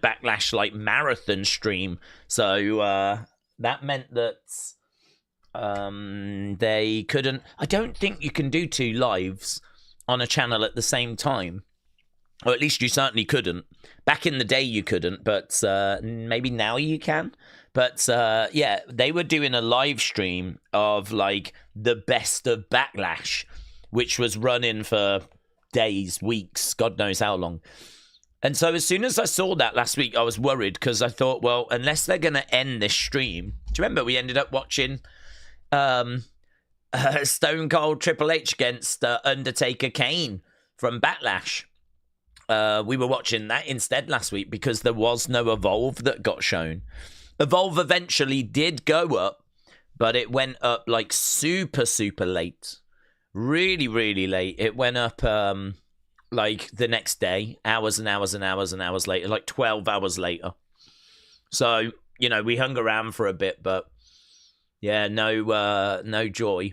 Backlash like marathon stream. So that meant that they couldn't. I don't think you can do 2 lives on a channel at the same time. Or at least you certainly couldn't. Back in the day you couldn't, but maybe now you can. But yeah, they were doing a live stream of like the best of Backlash, which was running for days, weeks, God knows how long. And so as soon as I saw that last week, I was worried because I thought, well, unless they're going to end this stream. Do you remember we ended up watching Stone Cold Triple H against Undertaker Kane from Backlash? We were watching that instead last week because there was no Evolve that got shown. Evolve eventually did go up, but it went up like super, super late. Really, really late. It went up like the next day, hours and hours and hours and hours later, like 12 hours later. So, you know, we hung around for a bit, but yeah, no joy.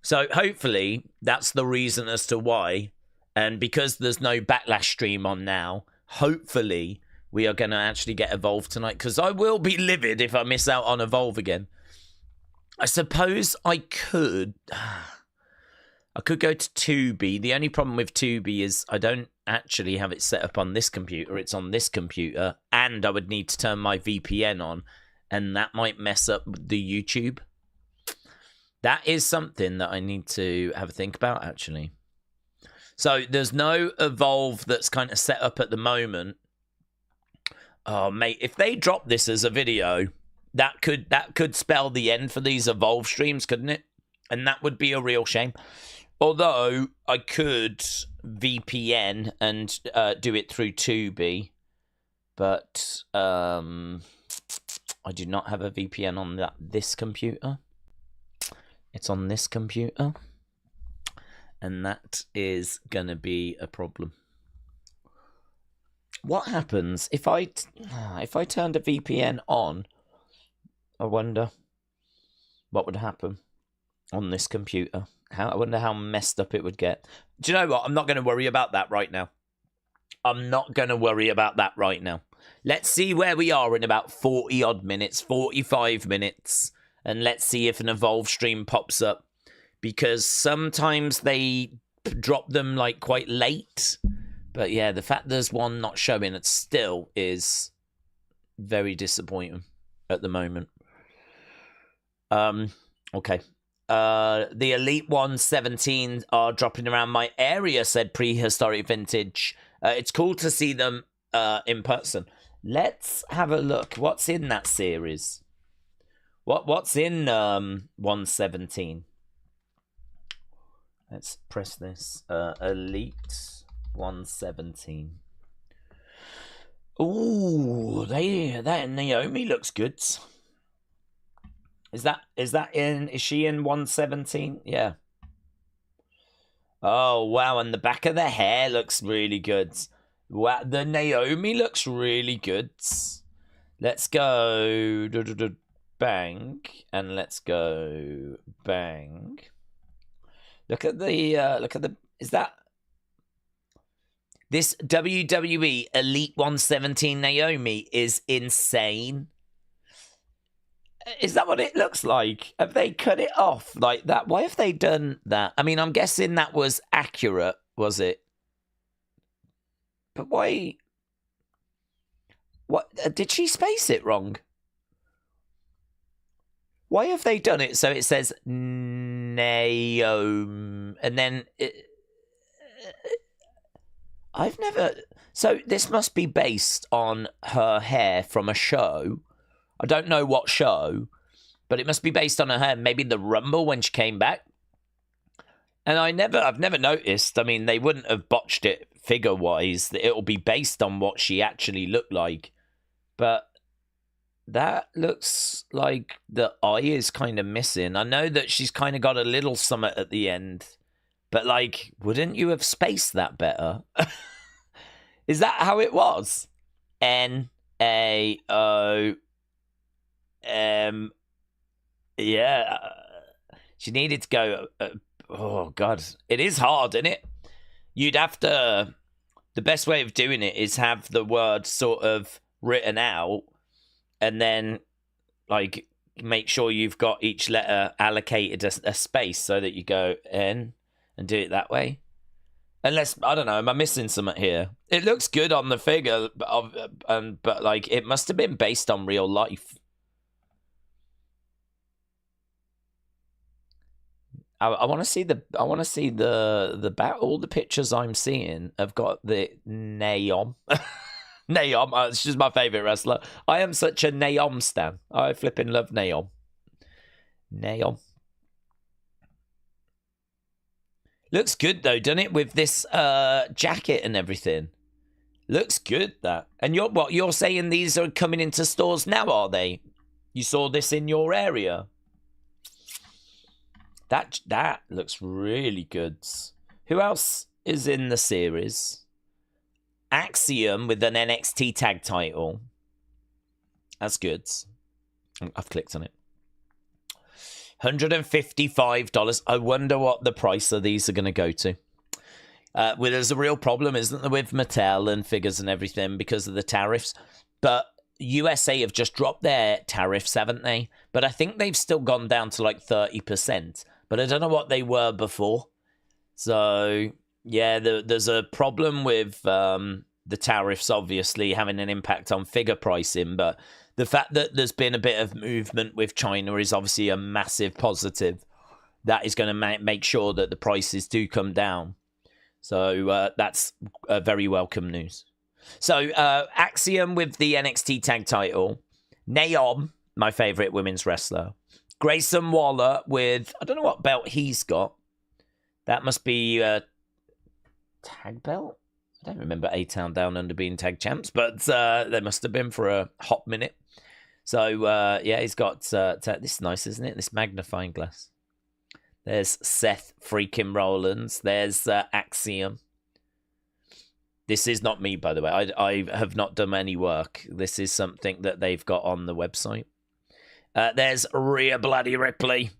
So hopefully that's the reason as to why. And because there's no Backlash stream on now, hopefully we are going to actually get Evolve tonight. Because I will be livid if I miss out on Evolve again. I suppose I could go to Tubi. The only problem with Tubi is I don't actually have it set up on this computer. It's on this computer. And I would need to turn my VPN on. And that might mess up the YouTube. That is something that I need to have a think about, actually. So there's no Evolve that's kind of set up at the moment. Oh, mate, if they drop this as a video, that could spell the end for these Evolve streams, couldn't it? And that would be a real shame. Although I could VPN and do it through Tubi, but I do not have a VPN on this computer. It's on this computer. And that is going to be a problem. What happens if I turned a VPN on? I wonder what would happen on this computer. I wonder how messed up it would get. Do you know what? I'm not going to worry about that right now. Let's see where we are in about 40-odd minutes, 45 minutes. And let's see if an Evolve stream pops up. Because sometimes they drop them like quite late. But yeah, the fact there's one not showing, it still is very disappointing at the moment. Okay. The Elite 117 are dropping around my area, said Prehistoric Vintage. It's cool to see them in person. Let's have a look. What's in that series? What's in 117? Let's press this. Elite 117. Ooh, that Naomi looks good. Is she in 117? Yeah. Oh wow, and the back of the hair looks really good. Wow, the Naomi looks really good. Let's go bang, and let's go bang. Look at the, is that, this WWE Elite 117 Naomi is insane. Is that what it looks like? Have they cut it off like that? Why have they done that? I mean, I'm guessing that was accurate, was it? But why? What, did she space it wrong? Why have they done it so it says Naomi and then I've never... So this must be based on her hair from a show. I don't know what show, but it must be based on her hair. Maybe the Rumble when she came back. And I've never noticed. I mean, they wouldn't have botched it figure-wise. That it'll be based on what she actually looked like. But that looks like the eye is kind of missing. I know that she's kind of got a little summit at the end. But, like, wouldn't you have spaced that better? Is that how it was? N-A-O-M. Yeah. She needed to go... oh, God. It is hard, isn't it? You'd have to... The best way of doing it is have the word sort of written out, and then like make sure you've got each letter allocated a space so that you go in and do it that way. Unless, I don't know, am I missing something here? It looks good on the figure, but like it must have been based on real life. I want to see all the pictures I'm seeing have got the Naom. Naom, it's just my favorite wrestler. I am such a Naom stan. I flipping love Naom. Naom. Looks good though, doesn't it? With this jacket and everything. Looks good, that. And you're saying these are coming into stores now, are they? You saw this in your area. That looks really good. Who else is in the series? Axiom with an NXT tag title. That's good. I've clicked on it. $155. I wonder what the price of these are going to go to. Well, there's a real problem, isn't there, with Mattel and figures and everything because of the tariffs. But USA have just dropped their tariffs, haven't they? But I think they've still gone down to like 30%. But I don't know what they were before. So, yeah, there's a problem with the tariffs, obviously, having an impact on figure pricing. But the fact that there's been a bit of movement with China is obviously a massive positive. That is going to make sure that the prices do come down. So that's very welcome news. So Axiom with the NXT tag title. Naom, my favorite women's wrestler. Grayson Waller with, I don't know what belt he's got. That must be a tag belt? I don't remember A-Town Down Under being tag champs, but they must have been for a hot minute. So, yeah, he's got, this is nice, isn't it? This magnifying glass. There's Seth freaking Rollins. There's Axiom. This is not me, by the way. I have not done any work. This is something that they've got on the website. There's Rhea Bloody Ripley.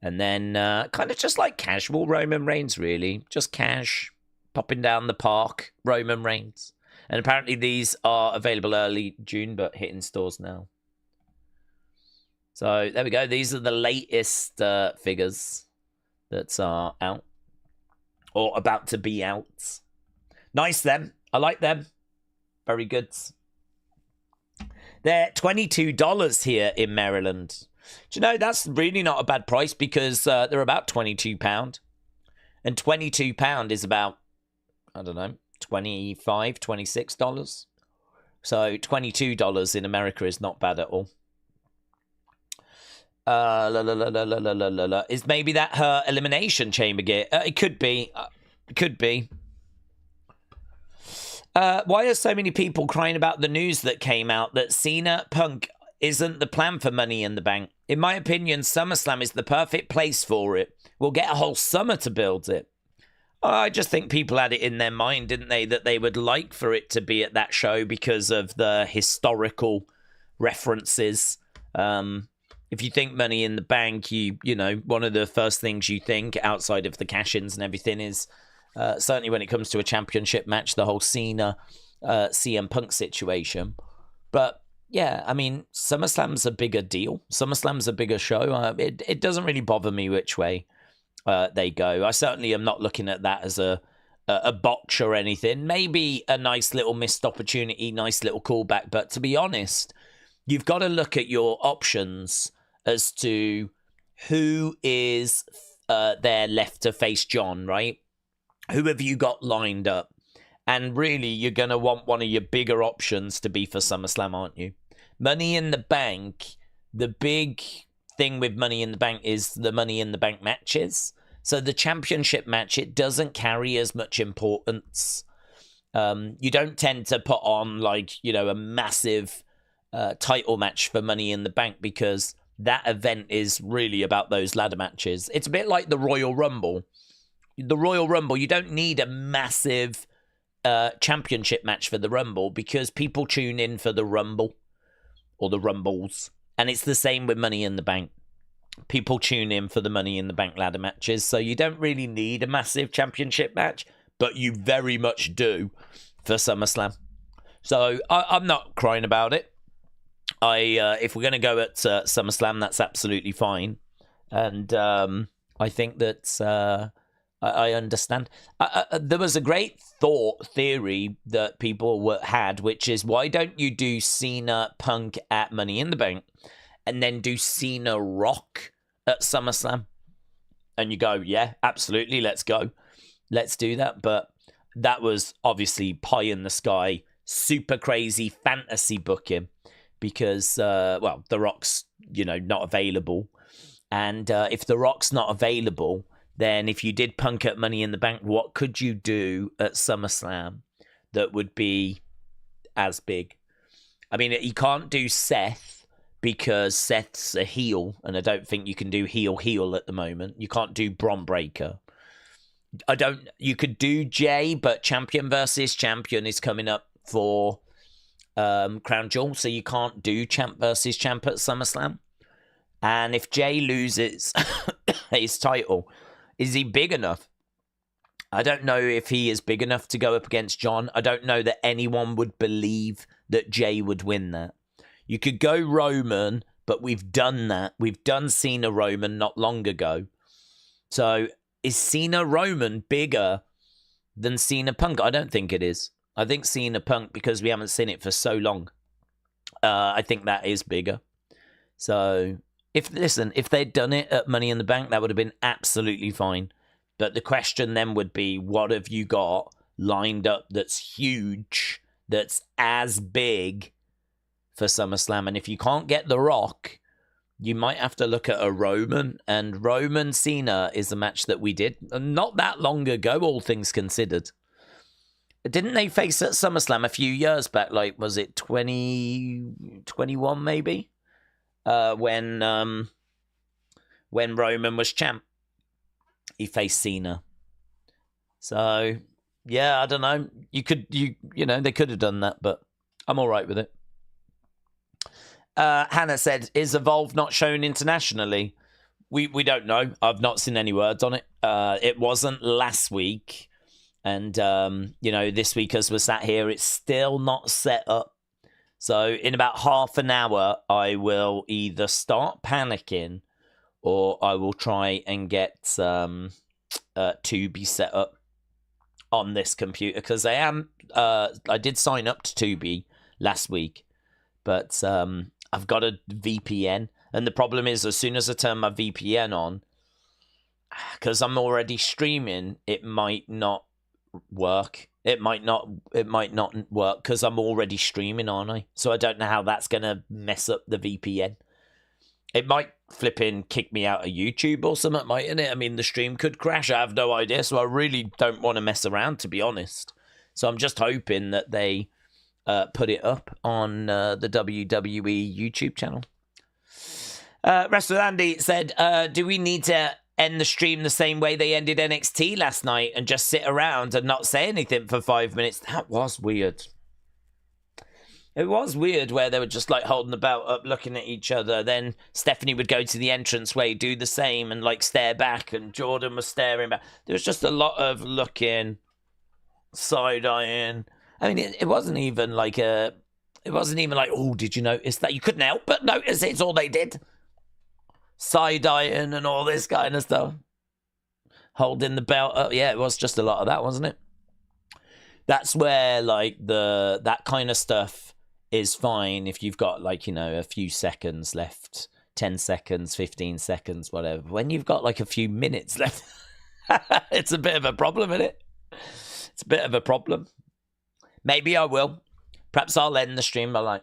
And then kind of just like casual Roman Reigns, really. Just cash, popping down the park, Roman Reigns. And apparently these are available early June, but hitting stores now. So there we go. These are the latest figures that are out. Or about to be out. Nice, them. I like them. Very good. They're $22 here in Maryland. Do you know, that's really not a bad price because they're about £22. And £22 is about, I don't know, $25, $26. So $22 in America is not bad at all. Is maybe that her Elimination Chamber gear? It could be. It could be. Why are so many people crying about the news that came out that Cena Punk isn't the plan for Money in the Bank? In my opinion, SummerSlam is the perfect place for it. We'll get a whole summer to build it. I just think people had it in their mind, didn't they, that they would like for it to be at that show because of the historical references. If you think Money in the Bank, you know, one of the first things you think outside of the cash-ins and everything is certainly when it comes to a championship match, the whole Cena CM Punk situation. But yeah, I mean, SummerSlam's a bigger deal. SummerSlam's a bigger show. It doesn't really bother me which way they go. I certainly am not looking at that as a botch or anything. Maybe a nice little missed opportunity, nice little callback. But to be honest, you've got to look at your options as to who is there left to face John, right? Who have you got lined up? And really, you're going to want one of your bigger options to be for SummerSlam, aren't you? Money in the Bank, the big thing with Money in the Bank is the Money in the Bank matches. So the championship match, it doesn't carry as much importance. You don't tend to put on, like, you know, a massive title match for Money in the Bank because that event is really about those ladder matches. It's a bit like the Royal Rumble. The Royal Rumble, you don't need a massive championship match for the Rumble because people tune in for the Rumble or the Rumbles. And it's the same with Money in the Bank. People tune in for the Money in the Bank ladder matches. So you don't really need a massive championship match, but you very much do for SummerSlam. So I'm not crying about it. If we're going to go at SummerSlam, that's absolutely fine. And I think that I understand. There was a great theory that people had, which is, why don't you do Cena Punk at Money in the Bank and then do Cena Rock at SummerSlam? And you go, yeah, absolutely, let's go. Let's do that. But that was obviously pie in the sky, super crazy fantasy booking because, The Rock's, not available. And if The Rock's not available, then if you did Punk at Money in the Bank, what could you do at SummerSlam that would be as big? I mean, you can't do Seth because Seth's a heel, and I don't think you can do heel at the moment. You can't do Bron Breakker. You could do Jay, but champion versus champion is coming up for Crown Jewel, so you can't do champ versus champ at SummerSlam. And if Jay loses his title, is he big enough? I don't know if he is big enough to go up against John. I don't know that anyone would believe that Jay would win that. You could go Roman, but we've done that. We've done Cena Roman not long ago. So is Cena Roman bigger than Cena Punk? I don't think it is. I think Cena Punk, because we haven't seen it for so long, I think that is bigger. So if they'd done it at Money in the Bank, that would have been absolutely fine. But the question then would be, what have you got lined up that's huge, that's as big for SummerSlam? And if you can't get The Rock, you might have to look at a Roman. And Roman Cena is a match that we did not that long ago, all things considered. Didn't they face at SummerSlam a few years back? Like, was it 2021 maybe? When Roman was champ, he faced Cena. So yeah, I don't know. They could have done that, but I'm all right with it. Hannah said, "Is Evolve not shown internationally?" We don't know. I've not seen any words on it. It wasn't last week, and this week as we're sat here, it's still not set up. So in about half an hour, I will either start panicking or I will try and get Tubi set up on this computer, because I did sign up to Tubi last week, but I've got a VPN. And the problem is, as soon as I turn my VPN on, because I'm already streaming, it might not work. It might not work because I'm already streaming, aren't I? So I don't know how that's going to mess up the VPN. It might flipping kick me out of YouTube or something, mightn't it? I mean, the stream could crash. I have no idea. So I really don't want to mess around, to be honest. So I'm just hoping that they put it up on the WWE YouTube channel. Wrestler Andy said, do we need to end the stream the same way they ended NXT last night and just sit around and not say anything for 5 minutes? That was weird. It was weird where they were just like holding the belt up, looking at each other. Then Stephanie would go to the entranceway, do the same, and like stare back, and Jordan was staring back. There was just a lot of looking, side-eyeing. I mean, it wasn't even like oh, did you notice that? You couldn't help but notice it's all they did. Side-eyeing and all this kind of stuff. Holding the belt up. Yeah, it was just a lot of that, wasn't it? That's where, like, that kind of stuff is fine if you've got, like, a few seconds left. 10 seconds, 15 seconds, whatever. When you've got, like, a few minutes left, it's a bit of a problem, isn't it? It's a bit of a problem. Maybe I will. Perhaps I'll end the stream by, like,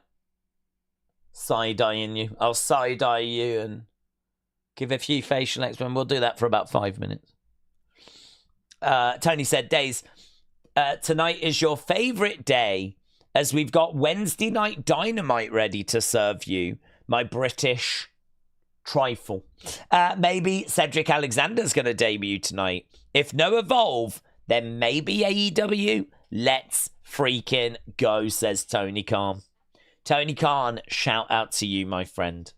side-eyeing you. I'll side-eye you and give a few facial expressions. We'll do that for about 5 minutes. Tony said, Daze, tonight is your favourite day, as we've got Wednesday Night Dynamite ready to serve you, my British trifle. Maybe Cedric Alexander's going to debut tonight. If no Evolve, then maybe AEW. Let's freaking go, says Tony Khan. Tony Khan, shout out to you, my friend.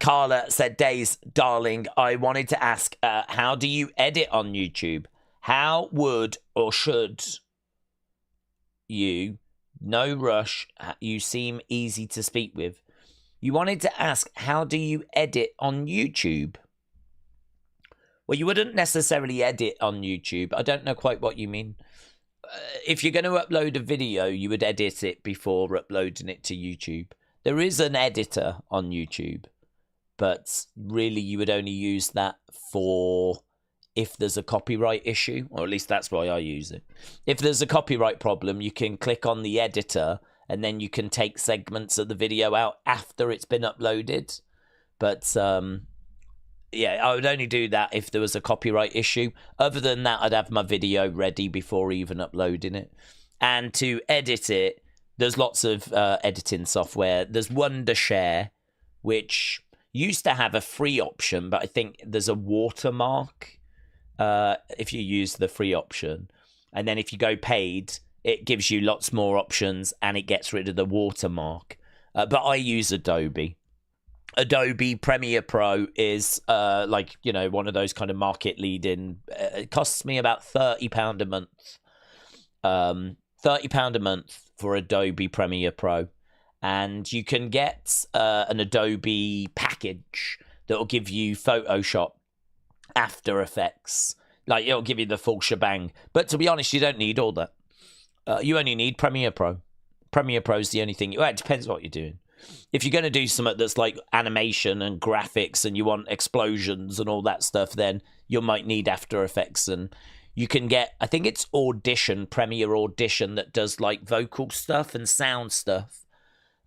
Carla said, Daze, darling, I wanted to ask, how do you edit on YouTube? How would or should you No rush. You seem easy to speak with. You wanted to ask, how do you edit on YouTube? Well, you wouldn't necessarily edit on YouTube. I don't know quite what you mean. If you're going to upload a video, you would edit it before uploading it to YouTube. There is an editor on YouTube, but really you would only use that for if there's a copyright issue, or at least that's why I use it. If there's a copyright problem, you can click on the editor and then you can take segments of the video out after it's been uploaded. But yeah, I would only do that if there was a copyright issue. Other than that, I'd have my video ready before even uploading it. And to edit it, there's lots of editing software. There's Wondershare, which used to have a free option, but I think there's a watermark if you use the free option. And then if you go paid, it gives you lots more options and it gets rid of the watermark. But I use Adobe. Adobe Premiere Pro is like, you know, one of those kind of market leading. It costs me about £30 a month. £30 a month for Adobe Premiere Pro. And you can get an Adobe package that will give you Photoshop, After Effects. Like, it'll give you the full shebang. But to be honest, you don't need all that. You only need Premiere Pro. Premiere Pro is the only thing. Well, it depends what you're doing. If you're going to do something that's like animation and graphics and you want explosions and all that stuff, then you might need After Effects. And you can get, I think it's Audition, Premiere Audition, that does like vocal stuff and sound stuff.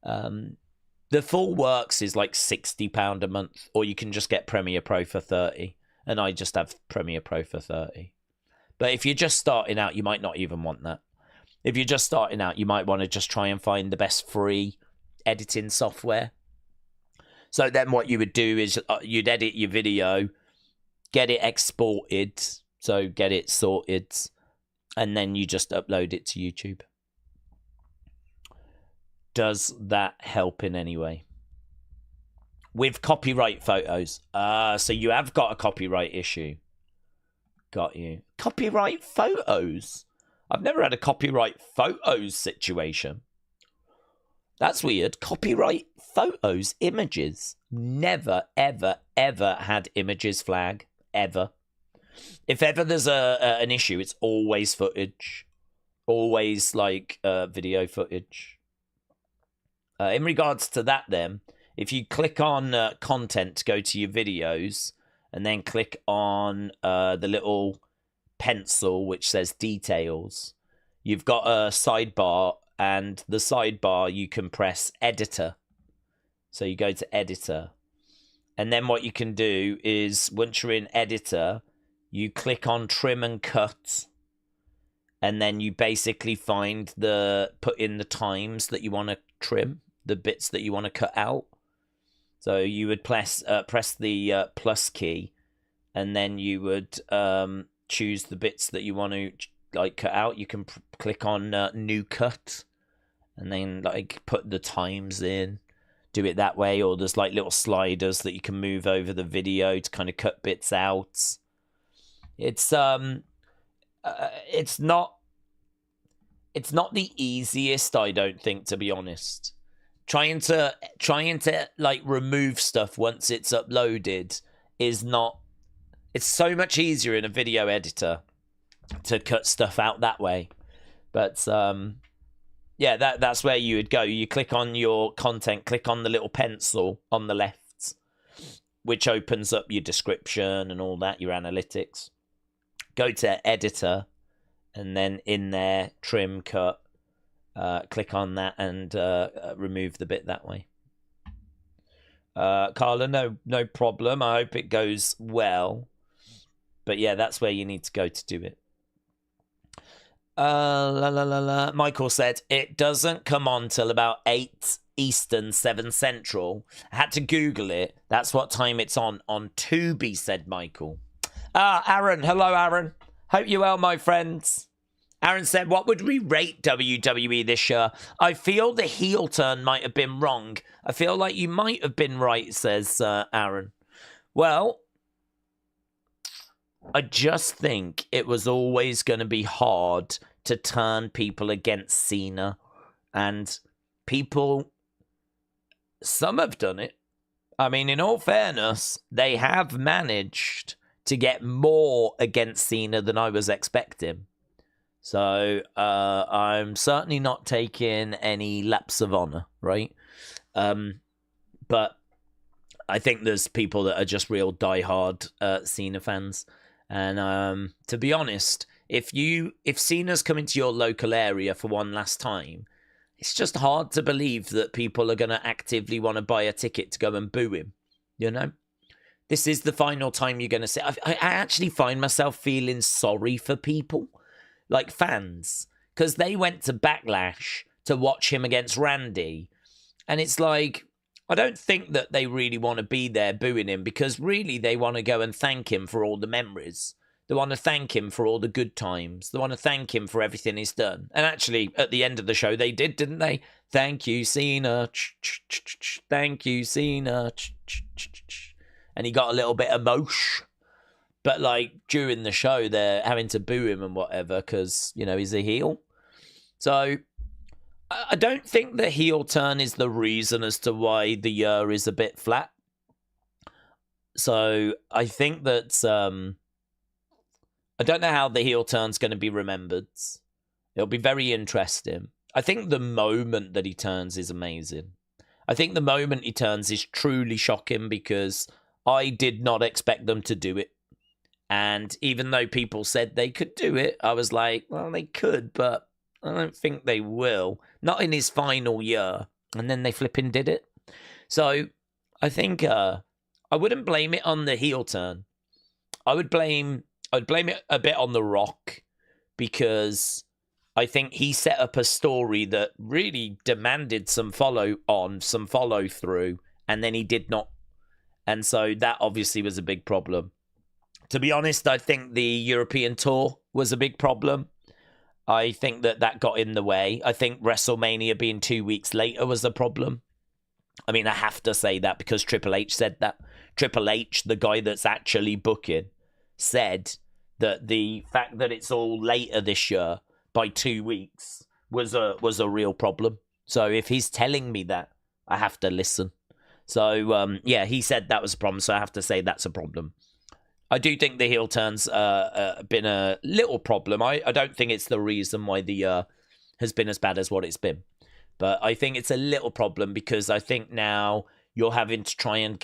The full works is like £60 a month, or you can just get Premiere Pro for 30. And I just have Premiere Pro for 30. But if you're just starting out, you might not even want that. If you're just starting out, you might want to just try and find the best free editing software. So then what you would do is you'd edit your video, get it exported, so get it sorted, and then you just upload it to YouTube. Does that help in any way? With copyright photos. So you have got a copyright issue. Got you. Copyright photos? I've never had a copyright photos situation. That's weird. Copyright photos, images. Never, ever, ever had images flag. Ever. If ever there's an issue, it's always footage. Always, like, video footage. In regards to that, then, if you click on content to go to your videos, and then click on the little pencil which says details, you've got a sidebar, and the sidebar you can press editor. So you go to editor, and then what you can do is once you're in editor, you click on trim and cut, and then you basically put in the times that you want to trim, the bits that you want to cut out. So you would press the plus key, and then you would choose the bits that you want to like cut out. You can click on new cut, and then like put the times in. Do it that way, or there's like little sliders that you can move over the video to kind of cut bits out. It's not the easiest, I don't think, to be honest. Trying to like remove stuff once it's uploaded is not. It's so much easier in a video editor to cut stuff out that way. But yeah, that's where you would go. You click on your content, click on the little pencil on the left, which opens up your description and all that, your analytics. Go to editor, and then in there, trim, cut. Click on that and remove the bit that way. Carla, no problem. I hope it goes well. But yeah, that's where you need to go to do it. Michael said, it doesn't come on till about 8 Eastern, 7 Central. I had to Google it. That's what time it's on Tubi, said Michael. Aaron. Hello, Aaron. Hope you're well, my friends. Aaron said, what would we rate WWE this year? I feel the heel turn might have been wrong. I feel like you might have been right, says Aaron. Well, I just think it was always going to be hard to turn people against Cena. And people, some have done it. I mean, in all fairness, they have managed to get more against Cena than I was expecting. So I'm certainly not taking any lapse of honor, right? But I think there's people that are just real diehard Cena fans. And to be honest, if Cena's coming to your local area for one last time, it's just hard to believe that people are going to actively want to buy a ticket to go and boo him, you know? This is the final time you're going to see. I actually find myself feeling sorry for people, like fans, because they went to Backlash to watch him against Randy. And it's like, I don't think that they really want to be there booing him, because really they want to go and thank him for all the memories. They want to thank him for all the good times. They want to thank him for everything he's done. And actually, at the end of the show, they did, didn't they? Thank you, Cena. Thank you, Cena. And he got a little bit emotion. But, like, during the show, they're having to boo him and whatever because, you know, he's a heel. So, I don't think the heel turn is the reason as to why the year is a bit flat. So, I think that... I don't know how the heel turn's going to be remembered. It'll be very interesting. I think the moment that he turns is amazing. I think the moment he turns is truly shocking because I did not expect them to do it. And even though people said they could do it, I was like, well, they could, but I don't think they will. Not in his final year. And then they flipping did it. So I think I wouldn't blame it on the heel turn. I'd blame it a bit on The Rock because I think he set up a story that really demanded some follow through, and then he did not. And so that obviously was a big problem. To be honest, I think the European tour was a big problem. I think that got in the way. I think WrestleMania being 2 weeks later was a problem. I mean, I have to say that because Triple H said that. Triple H, the guy that's actually booking, said that the fact that it's all later this year by 2 weeks was a real problem. So if he's telling me that, I have to listen. So yeah, he said that was a problem. So I have to say that's a problem. I do think the heel turn's been a little problem. I don't think it's the reason why the year has been as bad as what it's been. But I think it's a little problem because I think now you're having to try and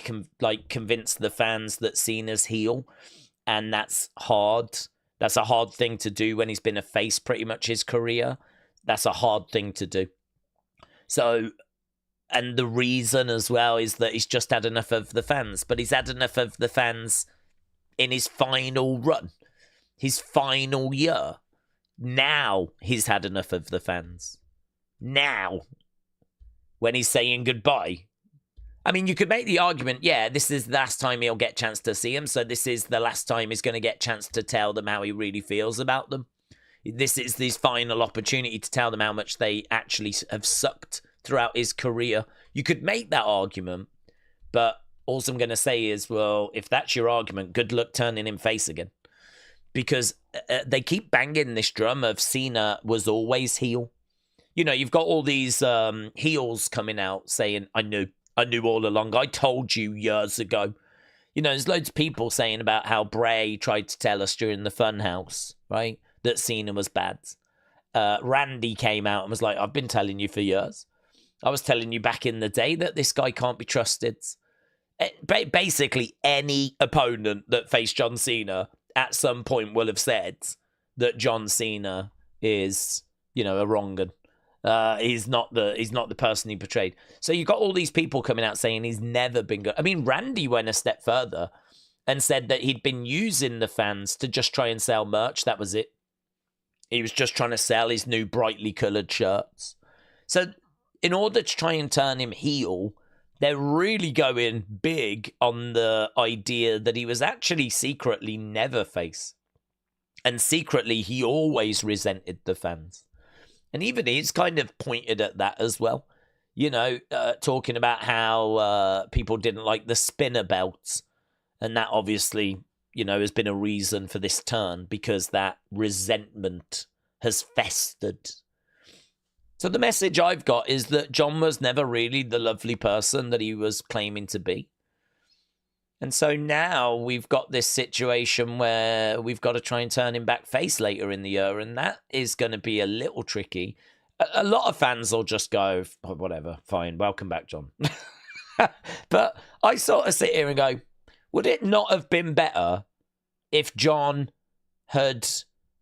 convince the fans that Cena's heel. And that's hard. That's a hard thing to do when he's been a face pretty much his career. That's a hard thing to do. So, and the reason as well is that he's just had enough of the fans. But he's had enough of the fans in his final run. His final year. Now he's had enough of the fans. Now. When he's saying goodbye. I mean, you could make the argument, yeah, this is the last time he'll get a chance to see them, so this is the last time he's going to get a chance to tell them how he really feels about them. This is his final opportunity to tell them how much they actually have sucked throughout his career. You could make that argument, but all I'm going to say is, well, if that's your argument, good luck turning him face again. Because they keep banging this drum of Cena was always heel. You know, you've got all these heels coming out saying, I knew all along. I told you years ago. You know, there's loads of people saying about how Bray tried to tell us during the Funhouse, right, that Cena was bad. Randy came out and was like, I've been telling you for years. I was telling you back in the day that this guy can't be trusted. Basically, any opponent that faced John Cena at some point will have said that John Cena is, you know, a wrong 'un. He's not the person he portrayed. So you've got all these people coming out saying he's never been good. I mean, Randy went a step further and said that he'd been using the fans to just try and sell merch. That was it. He was just trying to sell his new brightly coloured shirts. So in order to try and turn him heel, they're really going big on the idea that he was actually secretly never face. And secretly, he always resented the fans. And even he's kind of pointed at that as well. You know, talking about how people didn't like the spinner belts. And that obviously, you know, has been a reason for this turn because that resentment has festered. So the message I've got is that John was never really the lovely person that he was claiming to be. And so now we've got this situation where we've got to try and turn him back face later in the year, and that is going to be a little tricky. A lot of fans will just go, oh, whatever, fine, welcome back, John. But I sort of sit here and go, would it not have been better if John had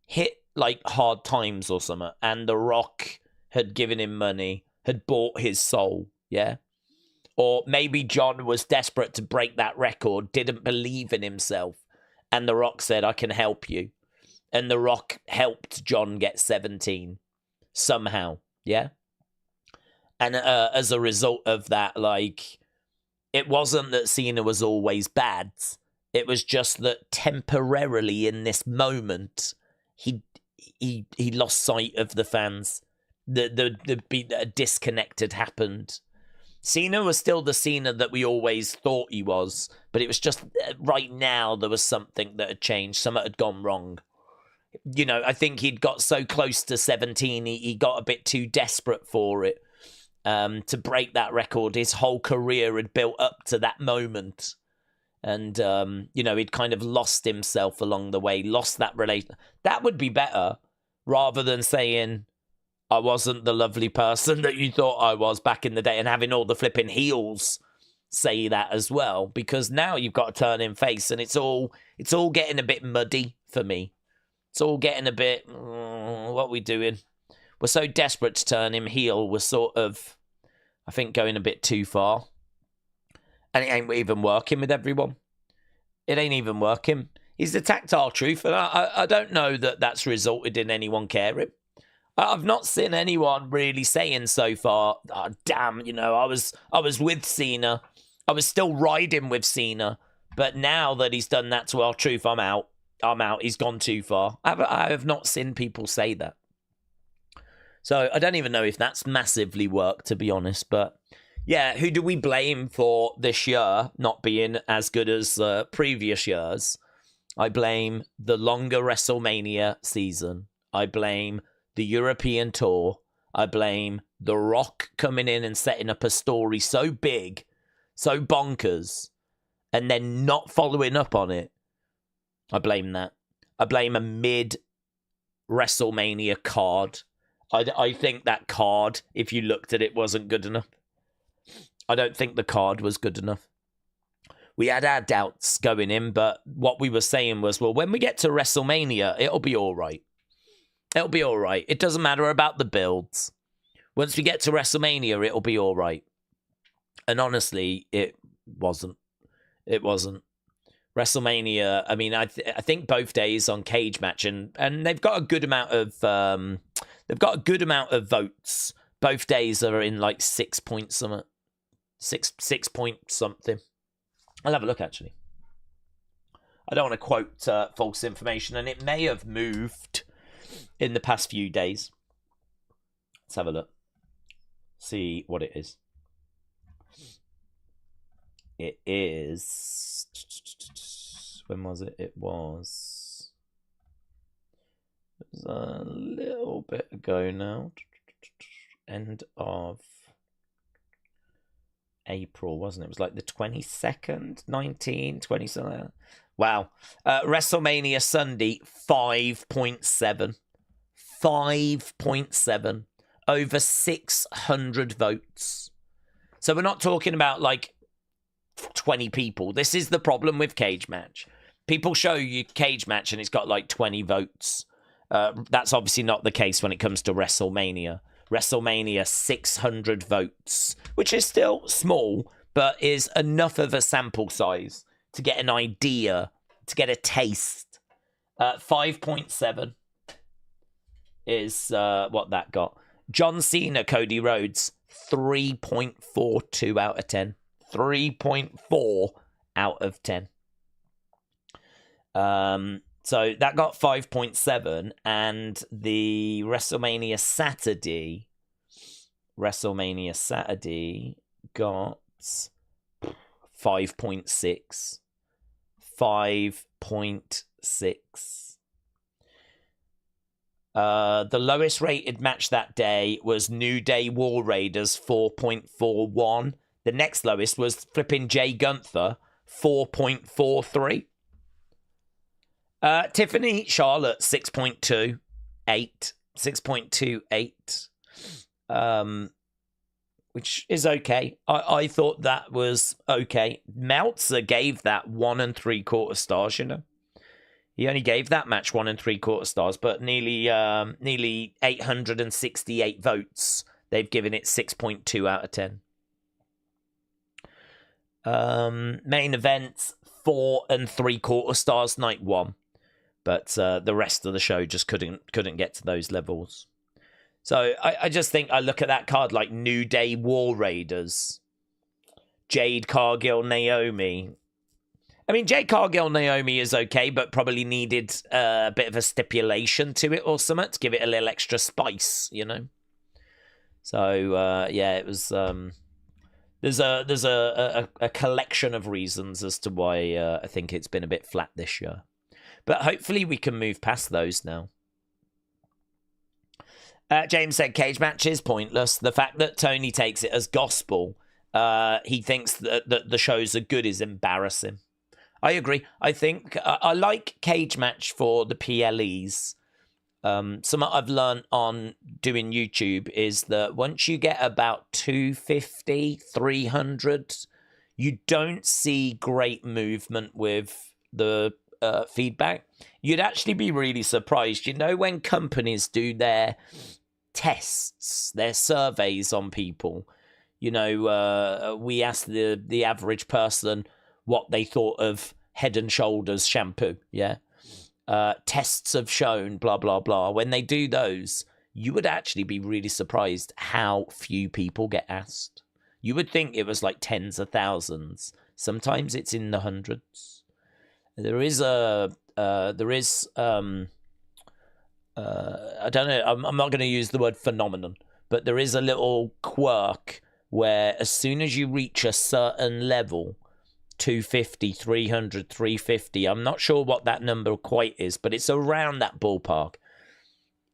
hit like hard times or something, and The Rock had given him money, had bought his soul, yeah? Or maybe John was desperate to break that record, didn't believe in himself, and The Rock said, I can help you. And The Rock helped John get 17 somehow, yeah? And as a result of that, like, it wasn't that Cena was always bad. It was just that temporarily in this moment, he lost sight of the fans. The disconnect had happened. Cena was still the Cena that we always thought he was, but it was just right now there was something that had changed. Something had gone wrong. You know, I think he'd got so close to 17, he got a bit too desperate for it to break that record. His whole career had built up to that moment. And, you know, he'd kind of lost himself along the way, lost that relation. That would be better rather than saying, I wasn't the lovely person that you thought I was back in the day, and having all the flipping heels say that as well, because now you've got to turn him face, and it's all getting a bit muddy for me. It's all getting a bit, what are we doing? We're so desperate to turn him heel, we're sort of, I think, going a bit too far. And it ain't even working with everyone. It ain't even working. He's attacked R-Truth, and I don't know that that's resulted in anyone caring. I've not seen anyone really saying so far, oh, damn, you know, I was with Cena. I was still riding with Cena. But now that he's done that to R-Truth, I'm out. He's gone too far. I have not seen people say that. So I don't even know if that's massively worked, to be honest. But yeah, who do we blame for this year not being as good as previous years? I blame the longer WrestleMania season. I blame the European tour. I blame The Rock coming in and setting up a story so big, so bonkers, and then not following up on it. I blame that. I blame a mid-WrestleMania card. I think that card, if you looked at it, wasn't good enough. I don't think the card was good enough. We had our doubts going in, but what we were saying was, well, when we get to WrestleMania, it'll be all right. It'll be all right. It doesn't matter about the builds. Once we get to WrestleMania, it'll be all right. And honestly, it wasn't. It wasn't. WrestleMania, I mean, I think both days on Cage Match, and they've got a good amount of votes. Both days are in like 6 points something. 6 point something. I'll have a look, actually. I don't want to quote false information, and it may have moved in the past few days. Let's have a look. See what it is. It is... When was it? It was a little bit ago now. End of April, wasn't it? It was like the 22nd, 19, 20 something. Wow. WrestleMania Sunday, 5.7. 5.7. Over 600 votes. So we're not talking about like 20 people. This is the problem with Cage Match. People show you Cage Match and it's got like 20 votes. That's obviously not the case when it comes to WrestleMania. WrestleMania, 600 votes, which is still small, but is enough of a sample size to get an idea, to get a taste. 5.7 is what that got. John Cena, Cody Rhodes, 3.42 out of 10. 3.4 out of 10. So that got 5.7, and the WrestleMania Saturday got 5.6. 5.6. The lowest rated match that day was New Day War Raiders, 4.41. The next lowest was flipping Jay Gunther, 4.43. Tiffany Charlotte, 6.28. 6.28. Which is okay. I thought that was okay. Meltzer gave that 1 3/4 stars, you know. He only gave that match 1 3/4 stars, but nearly 868 votes. They've given it 6.2 out of 10. Main events, 4 3/4 stars, night 1. But the rest of the show just couldn't get to those levels. So I just think I look at that card like New Day War Raiders, Jade Cargill Naomi. I mean, Jade Cargill Naomi is okay, but probably needed a bit of a stipulation to it or something to give it a little extra spice, you know. So yeah, it was. There's a collection of reasons as to why I think it's been a bit flat this year, but hopefully we can move past those now. James said cage match is pointless. The fact that Tony takes it as gospel, he thinks that the shows are good, is embarrassing. I agree. I think I like cage match for the PLEs. Something I've learned on doing YouTube is that once you get about 250, 300, you don't see great movement with the feedback. You'd actually be really surprised. You know, when companies do their tests, their surveys on people, you know, we asked the average person what they thought of Head and Shoulders shampoo, yeah? Tests have shown, blah, blah, blah. When they do those, you would actually be really surprised how few people get asked. You would think it was like tens of thousands. Sometimes it's in the hundreds. There is I don't know, I'm not going to use the word phenomenon, but there is a little quirk where as soon as you reach a certain level, 250, 300, 350, I'm not sure what that number quite is, but it's around that ballpark.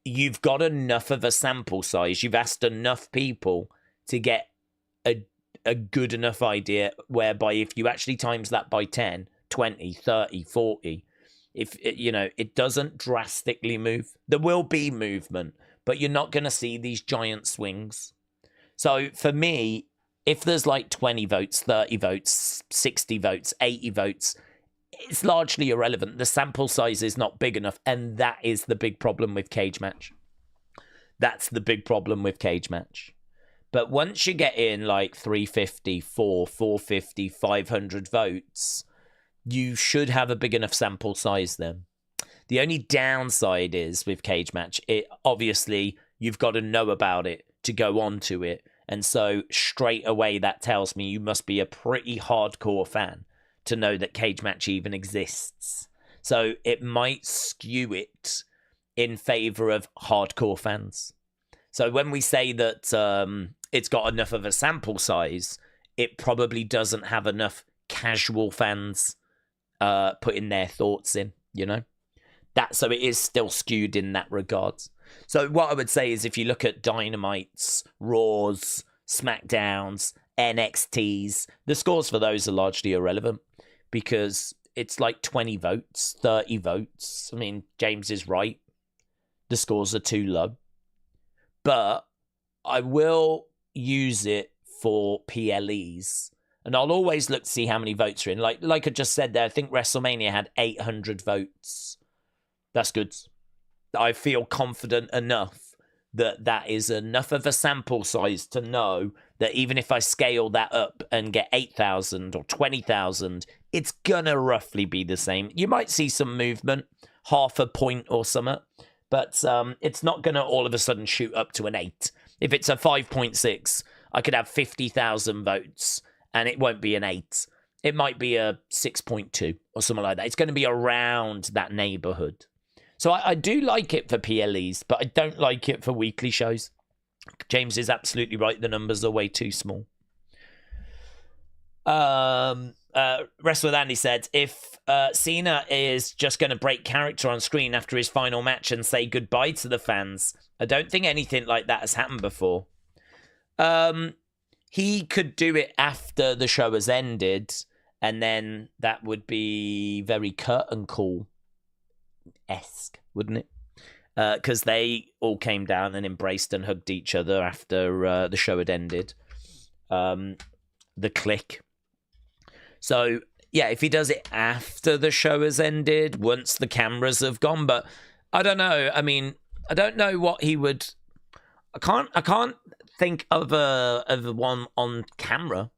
You've got enough of a sample size. You've asked enough people to get a good enough idea whereby if you actually times that by 10, 20, 30, 40, if you know, it doesn't drastically move. There will be movement, but you're not going to see these giant swings. So for me, if there's like 20 votes, 30 votes, 60 votes, 80 votes, it's largely irrelevant. The sample size is not big enough, and that is the big problem with cage match. That's the big problem with cage match. But once you get in like 350, 450, 500 votes, you should have a big enough sample size then. The only downside is with cage match, it obviously you've got to know about it to go on to it. And so straight away that tells me you must be a pretty hardcore fan to know that cage match even exists. So it might skew it in favor of hardcore fans. So when we say that it's got enough of a sample size, it probably doesn't have enough casual fans putting their thoughts in, you know? So it is still skewed in that regard. So what I would say is if you look at Dynamites, Raws, SmackDowns, NXTs, the scores for those are largely irrelevant because it's like 20 votes, 30 votes. I mean, James is right. The scores are too low. But I will use it for PLEs. And I'll always look to see how many votes are in. Like I just said there, I think WrestleMania had 800 votes. That's good. I feel confident enough that that is enough of a sample size to know that even if I scale that up and get 8,000 or 20,000, it's going to roughly be the same. You might see some movement, half a point or something, but it's not going to all of a sudden shoot up to an 8. If it's a 5.6, I could have 50,000 votes and it won't be an 8. It might be a 6.2 or something like that. It's going to be around that neighborhood. So I do like it for PLEs, but I don't like it for weekly shows. James is absolutely right. The numbers are way too small. Wrestle with Andy said, if Cena is just going to break character on screen after his final match and say goodbye to the fans, I don't think anything like that has happened before. He could do it after the show has ended, and then that would be very curtain call-esque, wouldn't it? Because they all came down and embraced and hugged each other after the show had ended. The Click. So, yeah, if he does it after the show has ended, once the cameras have gone, but I don't know. I mean, I don't know what he would... I can't think of a one on camera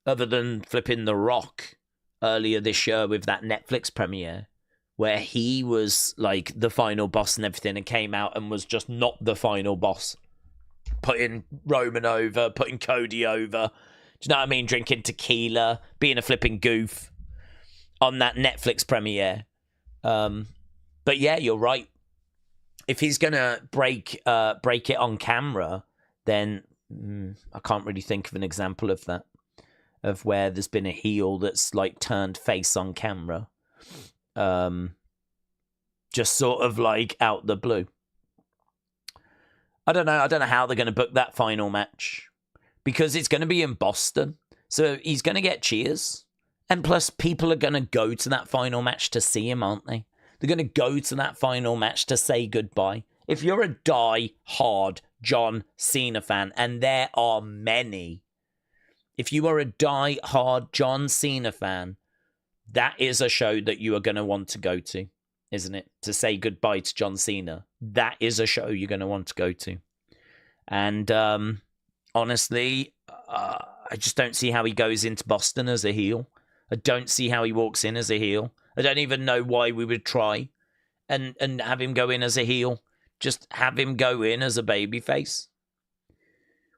other than flipping The Rock earlier this year with that Netflix premiere where he was like the final boss and everything and came out and was just not the final boss. Putting Roman over, putting Cody over. Do you know what I mean? Drinking tequila, being a flipping goof on that Netflix premiere. But yeah, you're right. If he's gonna break it on camera, then I can't really think of an example of that, of where there's been a heel that's like turned face on camera, just sort of like out the blue. I don't know how they're going to book that final match, because it's going to be in Boston, so he's going to get cheers, and plus people are going to go to that final match to see him, aren't they? They're going to go to that final match to say goodbye. If you're a die-hard John Cena fan, and there are many, if you are a die-hard John Cena fan, that is a show that you are going to want to go to, isn't it? To say goodbye to John Cena. That is a show you're going to want to go to. And honestly, I just don't see how he goes into Boston as a heel. I don't see how he walks in as a heel. I don't even know why we would try and have him go in as a heel. Just have him go in as a babyface.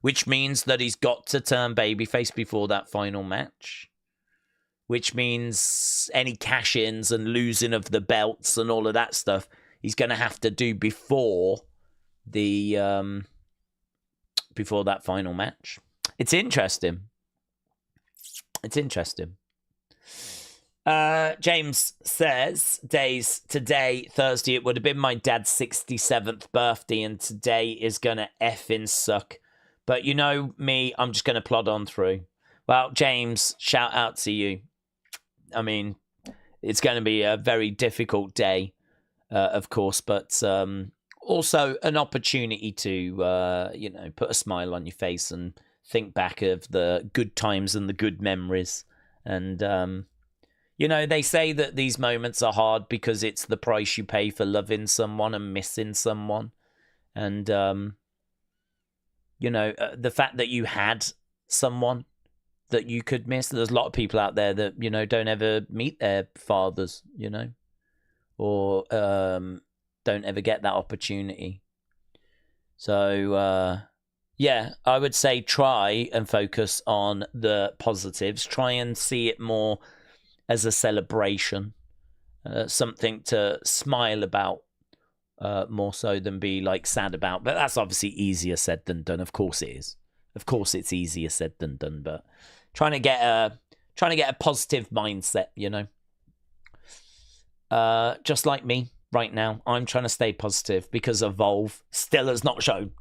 Which means that he's got to turn babyface before that final match. Which means any cash-ins and losing of the belts and all of that stuff, he's going to have to do before the before that final match. It's interesting. It's interesting. James says, Daze, today, Thursday, it would have been my dad's 67th birthday, and today is going to effing suck. But you know me, I'm just going to plod on through. Well, James, shout out to you. I mean, it's going to be a very difficult day, of course, but also an opportunity to, put a smile on your face and think back of the good times and the good memories. And, they say that these moments are hard because it's the price you pay for loving someone and missing someone. And, the fact that you had someone that you could miss. There's a lot of people out there that, don't ever meet their fathers, or don't ever get that opportunity. So, I would say try and focus on the positives. Try and see it more as a celebration, something to smile about, more so than be like sad about. But that's obviously easier said than done. Of course it is. Of course it's easier said than done. But trying to get a positive mindset, just like me right now, I'm trying to stay positive because Evolve still has not shown,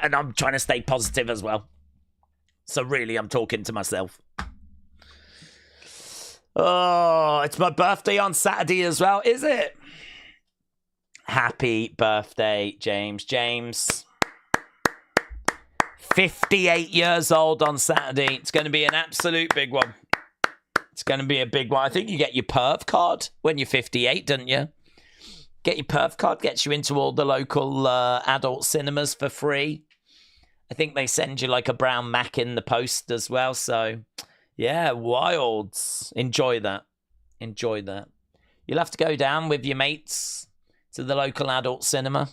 and I'm trying to stay positive as well. So really, I'm talking to myself. Oh, it's my birthday on Saturday as well, is it? Happy birthday, James. James, 58 years old on Saturday. It's going to be an absolute big one. It's going to be a big one. I think you get your perv card when you're 58, don't you? Get your perv card, gets you into all the local adult cinemas for free. I think they send you like a brown Mac in the post as well. So, yeah, wilds. Enjoy that. Enjoy that. You'll have to go down with your mates to the local adult cinema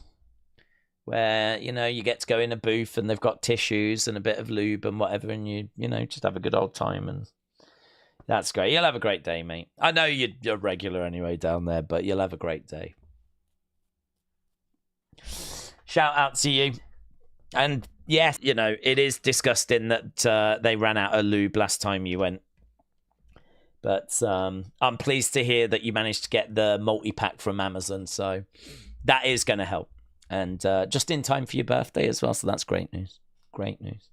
where, you get to go in a booth and they've got tissues and a bit of lube and whatever, and you just have a good old time, and that's great. You'll have a great day, mate. I know you're regular anyway down there, but you'll have a great day. Shout out to you. And yes, it is disgusting that they ran out of lube last time you went. But I'm pleased to hear that you managed to get the multi-pack from Amazon. So that is going to help. And just in time for your birthday as well. So that's great news. Great news.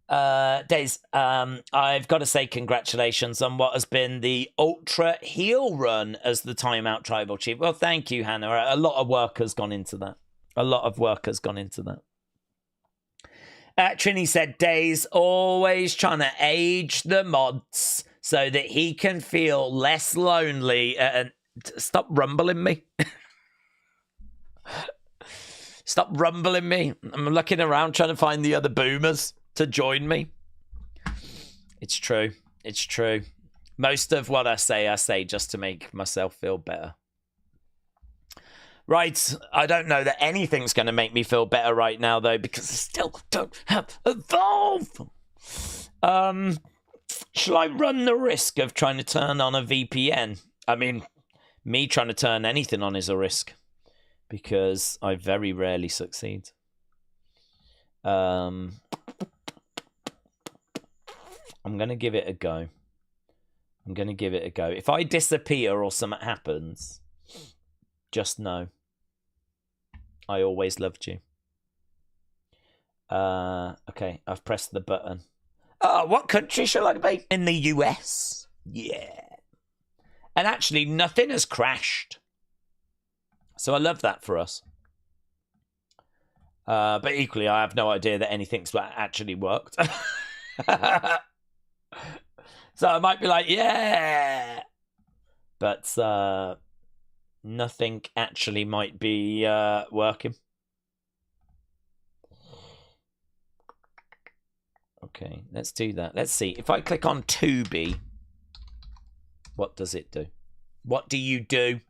Daze, I've got to say congratulations on what has been the ultra heel run as the Timeout Tribal Chief. Well, thank you, Hannah. A lot of work has gone into that. Trini said, Daze always trying to age the mods so that he can feel less lonely. And stop rumbling me. Stop rumbling me. I'm looking around trying to find the other boomers to join me. It's true. Most of what I say just to make myself feel better. Right, I don't know that anything's going to make me feel better right now, though, because I still don't have Evolve. Shall I run the risk of trying to turn on a VPN? I mean, me trying to turn anything on is a risk, because I very rarely succeed. I'm going to give it a go. If I disappear or something happens, just know I always loved you. Okay, I've pressed the button. Oh, what country shall I be? In the US. Yeah. And actually, nothing has crashed. So I love that for us. But equally, I have no idea that anything's actually worked. So I might be like, yeah. But nothing actually might be working. Okay, let's do that. Let's see. If I click on Tubi, what does it do? What do you do?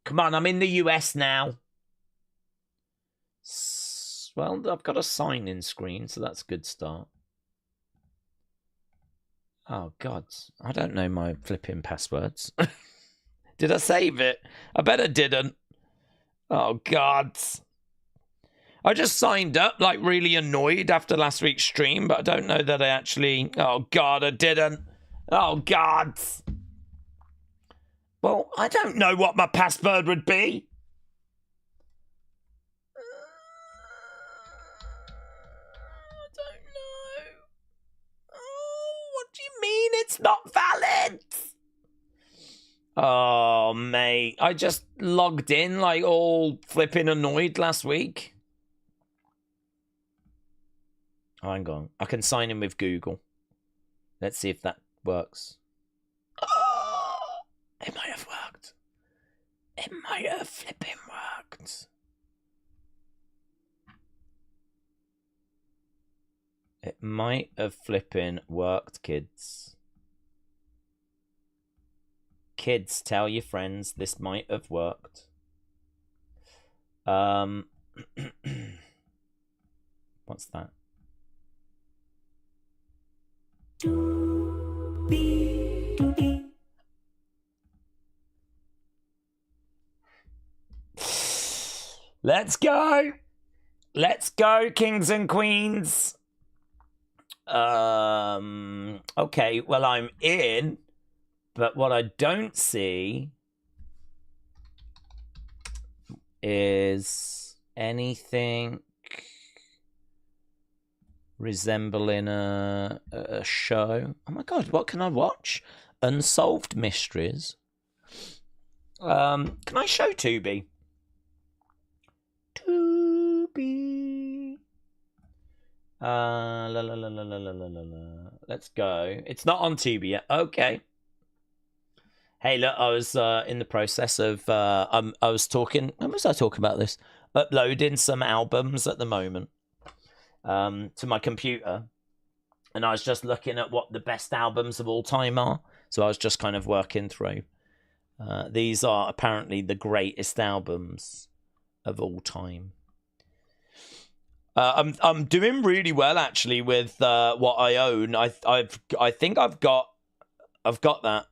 Come on, I'm in the US now. Well, I've got a sign-in screen, so that's a good start. Oh, God. I don't know my flipping passwords. Did I save it? I bet I didn't. Oh, God. I just signed up, like, really annoyed after last week's stream, but I don't know that I actually... Oh, God, I didn't. Oh, God. Well, I don't know what my password would be. Mean it's not valid? Oh, mate. I just logged in like all flipping annoyed last week. Oh, hang on. I can sign in with Google. Let's see if that works. Oh, it might have worked. It might have flipping worked. It might have flipping worked, kids. Kids, tell your friends this might have worked. What's that? Let's go. Let's go, kings and queens. Okay, well, I'm in, but what I don't see is anything resembling a show. Oh my God, what can I watch? Unsolved Mysteries. Can I show Tubi? Tubi. Let's go. It's not on Tubi yet. Okay. Hey, look, I was in the process of I was talking. When was I talking about this? Uploading some albums at the moment to my computer, and I was just looking at what the best albums of all time are. So I was just kind of working through. These are apparently the greatest albums of all time. I'm doing really well actually with what I own. I think I've got that.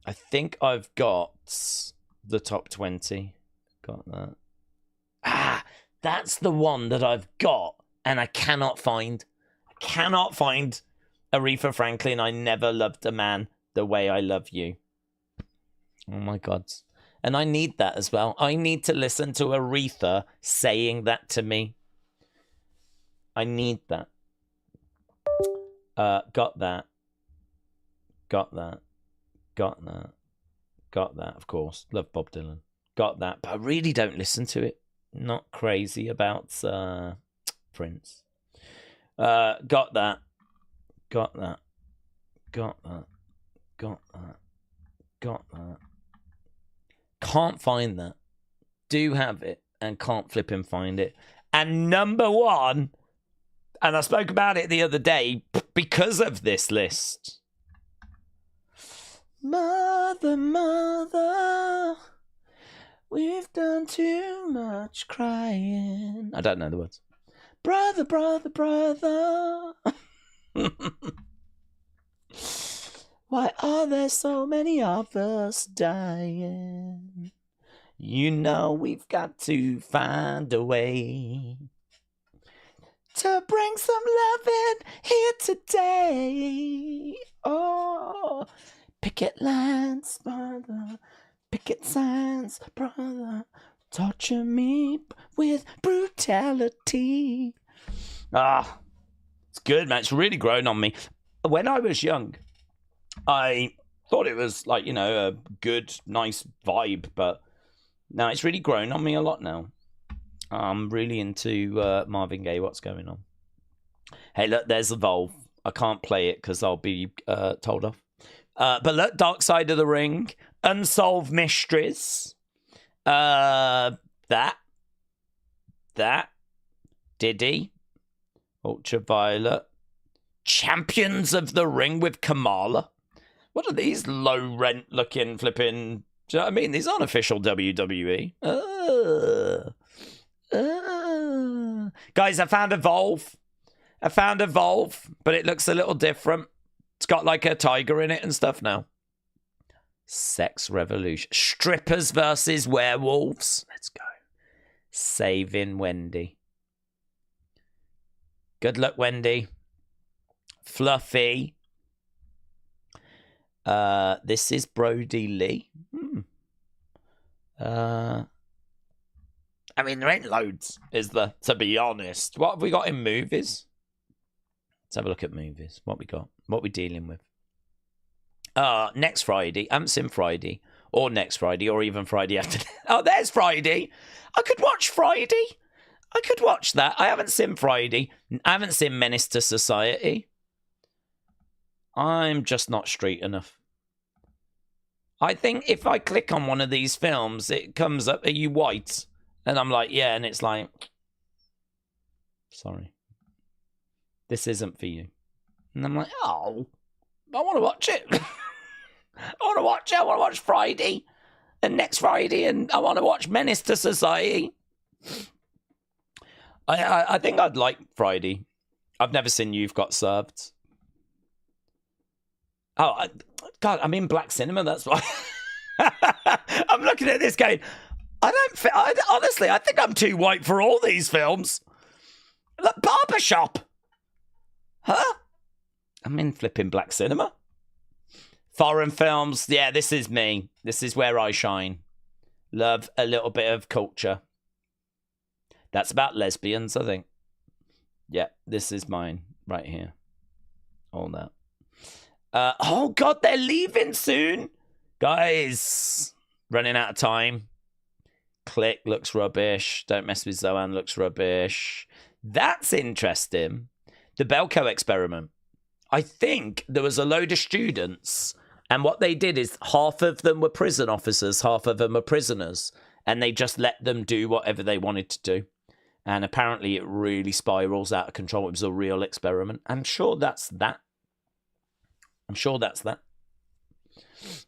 I think I've got the top 20. Got that. Ah, that's the one that I've got And I cannot find Aretha Franklin. I never loved a man the way I love you. Oh my God. And I need that as well. I need to listen to Aretha saying that to me. I need that. Got that. Got that. Got that. Got that, of course. Love Bob Dylan. Got that. But I really don't listen to it. Not crazy about Prince. Got that. Got that. Got that. Got that. Got that. Can't find that. Do have it and can't flip and find it. And number one, and I spoke about it the other day because of this list. Mother, mother, we've done too much crying. I don't know the words. Brother, brother, brother. Why are there so many of us dying? You know we've got to find a way to bring some love in here today. Oh, picket lines, brother. Picket signs, brother. Torture me with brutality. Ah, it's good, man. It's really grown on me. When I was young, I thought it was like, you know, a good, nice vibe, but now it's really grown on me a lot now. I'm really into Marvin Gaye. What's going on? Hey, look, there's Evolve. I can't play it because I'll be told off. But look, Dark Side of the Ring, Unsolved Mysteries, that, Diddy, Ultraviolet, Champions of the Ring with Kamala. What are these low rent looking flipping? Do you know what I mean? These aren't official WWE. Guys, I found Evolve, but it looks a little different. It's got like a tiger in it and stuff now. Sex Revolution. Strippers versus werewolves. Let's go. Saving Wendy. Good luck, Wendy. Fluffy. This is Brody Lee. I mean, there ain't loads, is there? To be honest. What have we got in movies? Let's have a look at movies. What we got? What we dealing with? Next Friday. I haven't seen Friday. Or next Friday. Or even Friday after that. Oh, there's Friday. I could watch Friday. I could watch that. I haven't seen Friday. I haven't seen Menace to Society. I'm just not street enough. I think if I click on one of these films, it comes up, are you white? And I'm like, yeah, and it's like, sorry. This isn't for you. And I'm like, oh, I want to watch it. I want to watch it. I want to watch Friday and next Friday, and I want to watch Menace to Society. I think I'd like Friday. I've never seen You've Got Served. Oh, God, I'm in black cinema, that's why. I'm looking at this going, honestly, I think I'm too white for all these films. Look, Barbershop. Huh? I'm in flipping black cinema. Foreign films, yeah, this is me. This is where I shine. Love a little bit of culture. That's about lesbians, I think. Yeah, this is mine right here. All that. Oh, God, they're leaving soon. Guys, running out of time. Click looks rubbish. Don't Mess with Zoan looks rubbish. That's interesting. The Belko experiment. I think there was a load of students, and what they did is half of them were prison officers, half of them were prisoners, and they just let them do whatever they wanted to do. And apparently it really spirals out of control. It was a real experiment. I'm sure that's that.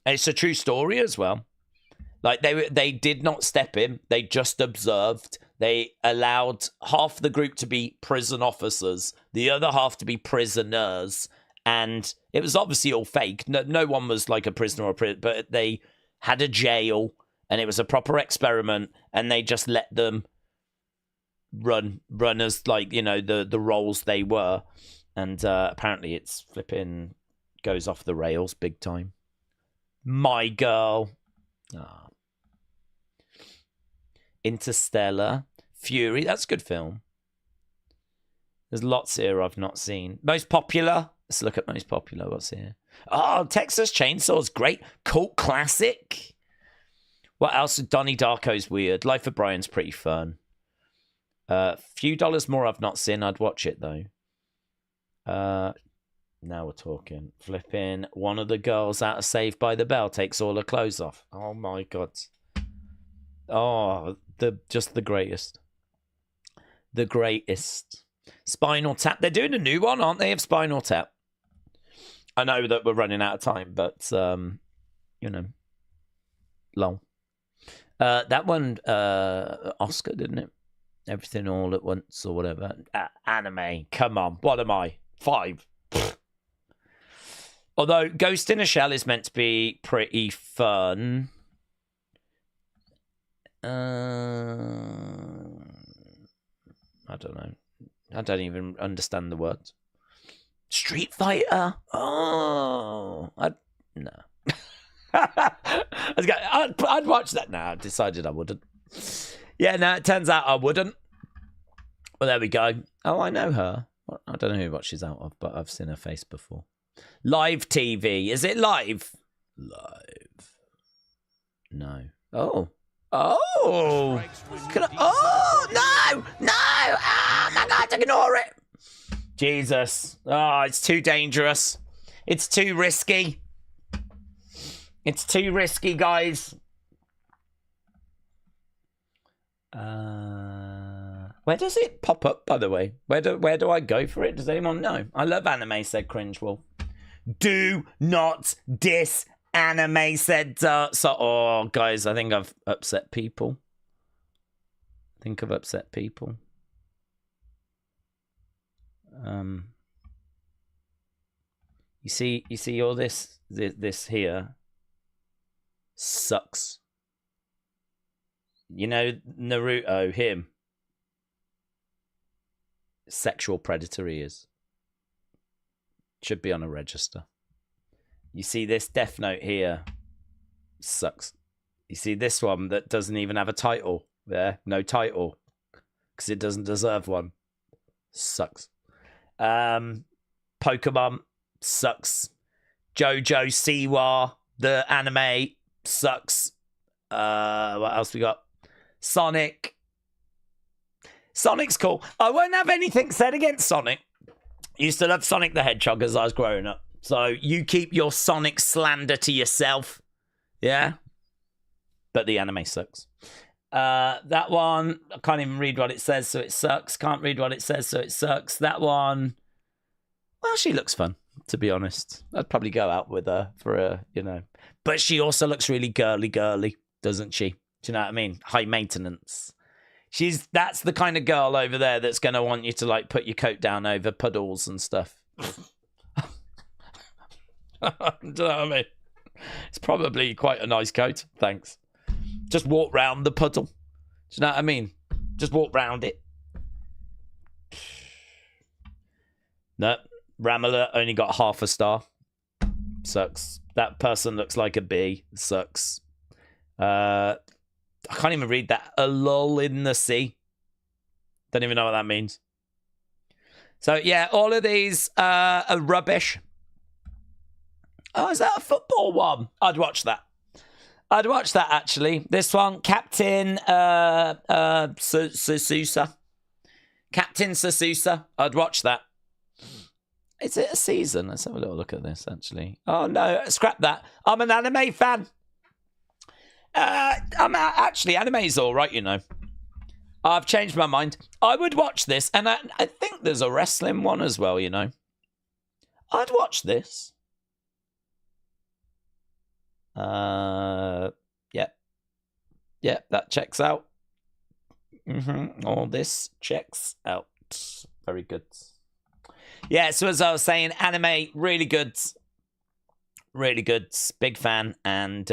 It's a true story as well. Like they did not step in. They just observed. They allowed half the group to be prison officers, the other half to be prisoners. And it was obviously all fake. No one was like a prisoner but they had a jail and it was a proper experiment and they just let them run as like, you know, the roles they were, and apparently it's flipping goes off the rails big time. My Girl, Interstellar, Fury. That's a good film. There's lots here I've not seen. Most popular. Let's look at most popular. What's here? Oh, Texas Chainsaw's great. Cult classic. What else? Donnie Darko's weird. Life of Brian's pretty fun. Few dollars more I've not seen. I'd watch it, though. Now we're talking. Flipping. One of the girls out of Saved by the Bell takes all her clothes off. Oh, my God. Oh, just the greatest. The greatest. Spinal Tap. They're doing a new one, aren't they, of Spinal Tap? I know that we're running out of time, but, you know, long. That one, Oscar, didn't it? Everything All at Once or whatever. Anime. Come on. What am I? 5. Although Ghost in a Shell is meant to be pretty fun. I don't know. I don't even understand the words. Street Fighter? Oh, no. I'd watch that now. I decided I wouldn't. Yeah, no, it turns out I wouldn't. Well, there we go. Oh, I know her. I don't know what she's out of, but I've seen her face before. Live TV. Is it live? Live. No. Oh. Oh. Oh, no. No. Oh, my God, ignore it. Jesus. Oh, it's too dangerous. It's too risky. It's too risky, guys. Where does it pop up, by the way? Where do I go for it? Does anyone know? I love anime, said Cringe Wolf. Do not diss anime, said oh, guys, I think I've upset people. You see all this here sucks. You know, Naruto, him. Sexual predator he is. Should be on a register. You see this Death Note here. Sucks. You see this one that doesn't even have a title. There, no title. Because it doesn't deserve one. Sucks. Pokemon. Sucks. JoJo Siwa, the anime. Sucks. What else we got? Sonic. Sonic's cool. I won't have anything said against Sonic. Used to love Sonic the Hedgehog as I was growing up. So you keep your Sonic slander to yourself. Yeah? But the anime sucks. That one, I can't even read what it says, so it sucks. Can't read what it says, so it sucks. That one, well, she looks fun, to be honest. I'd probably go out with her for a, you know. But she also looks really girly, doesn't she? Do you know what I mean? High maintenance. That's the kind of girl over there that's going to want you to, like, put your coat down over puddles and stuff. Do you know what I mean? It's probably quite a nice coat. Thanks. Just walk round the puddle. Do you know what I mean? Just walk round it. No, Ramala only got half a star. Sucks. That person looks like a bee. Sucks. I can't even read that. A lull in the sea. Don't even know what that means. So, yeah, all of these are rubbish. Oh, is that a football one? I'd watch that. I'd watch that, actually. This one, Captain Sasusa. Captain Sasusa. I'd watch that. Is it a season? Let's have a little look at this, actually. Oh, no, scrap that. I'm an anime fan. Actually, anime's all right, you know. I've changed my mind. I would watch this, and I think there's a wrestling one as well, you know. I'd watch this. Yeah, that checks out. All this checks out. Very good. Yeah, so as I was saying, anime, really good. Really good. Big fan. And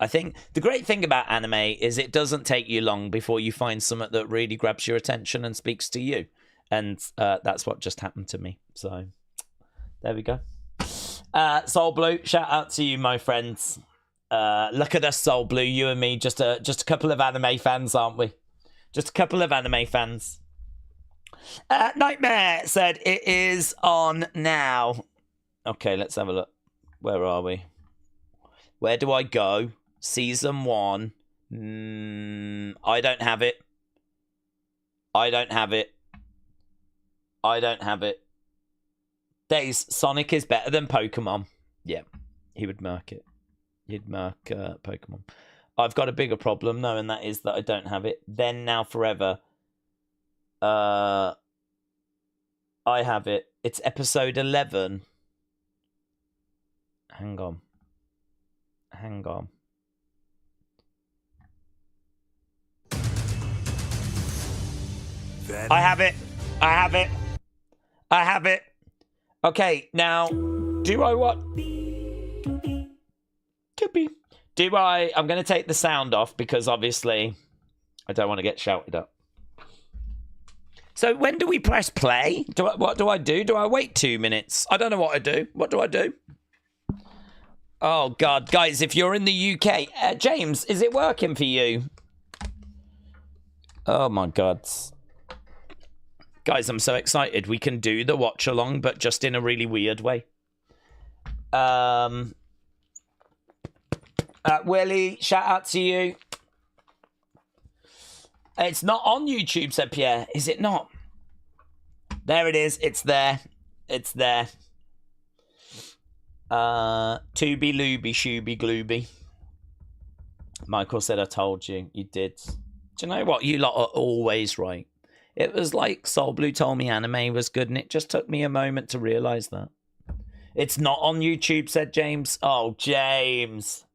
I think the great thing about anime is it doesn't take you long before you find something that really grabs your attention and speaks to you. And that's what just happened to me. So there we go. Soul Blue, shout out to you, my friends. Look at us, Soul Blue, you and me, just a couple of anime fans, aren't we? Just a couple of anime fans. Nightmare said it is on now. Okay, let's have a look. Where are we? Where do I go? Season 1. I don't have it. I don't have it. I don't have it. Daze, Sonic is better than Pokemon. Yeah, he would mark it. He'd mark Pokemon. I've got a bigger problem, though, and that is that I don't have it. Then, now, forever. I have it. It's episode 11. Hang on. Hang on. I have it. I have it. I have it. Okay, now, do I what? Do I... I'm going to take the sound off because, obviously, I don't want to get shouted at. So, when do we press play? What do I do? Do I wait 2 minutes? I don't know what I do. What do I do? Oh, God. Guys, if you're in the UK... James, is it working for you? Oh, my God. Guys, I'm so excited. We can do the watch-along, but just in a really weird way. Willie, shout out to you. It's not on YouTube, said Pierre. Is it not? There it is. It's there. It's there. Tooby looby shooby glooby. Michael said I told you. You did. Do you know what? You lot are always right. It was like Soul Blue told me anime was good, and it just took me a moment to realise that. It's not on YouTube, said James. Oh, James.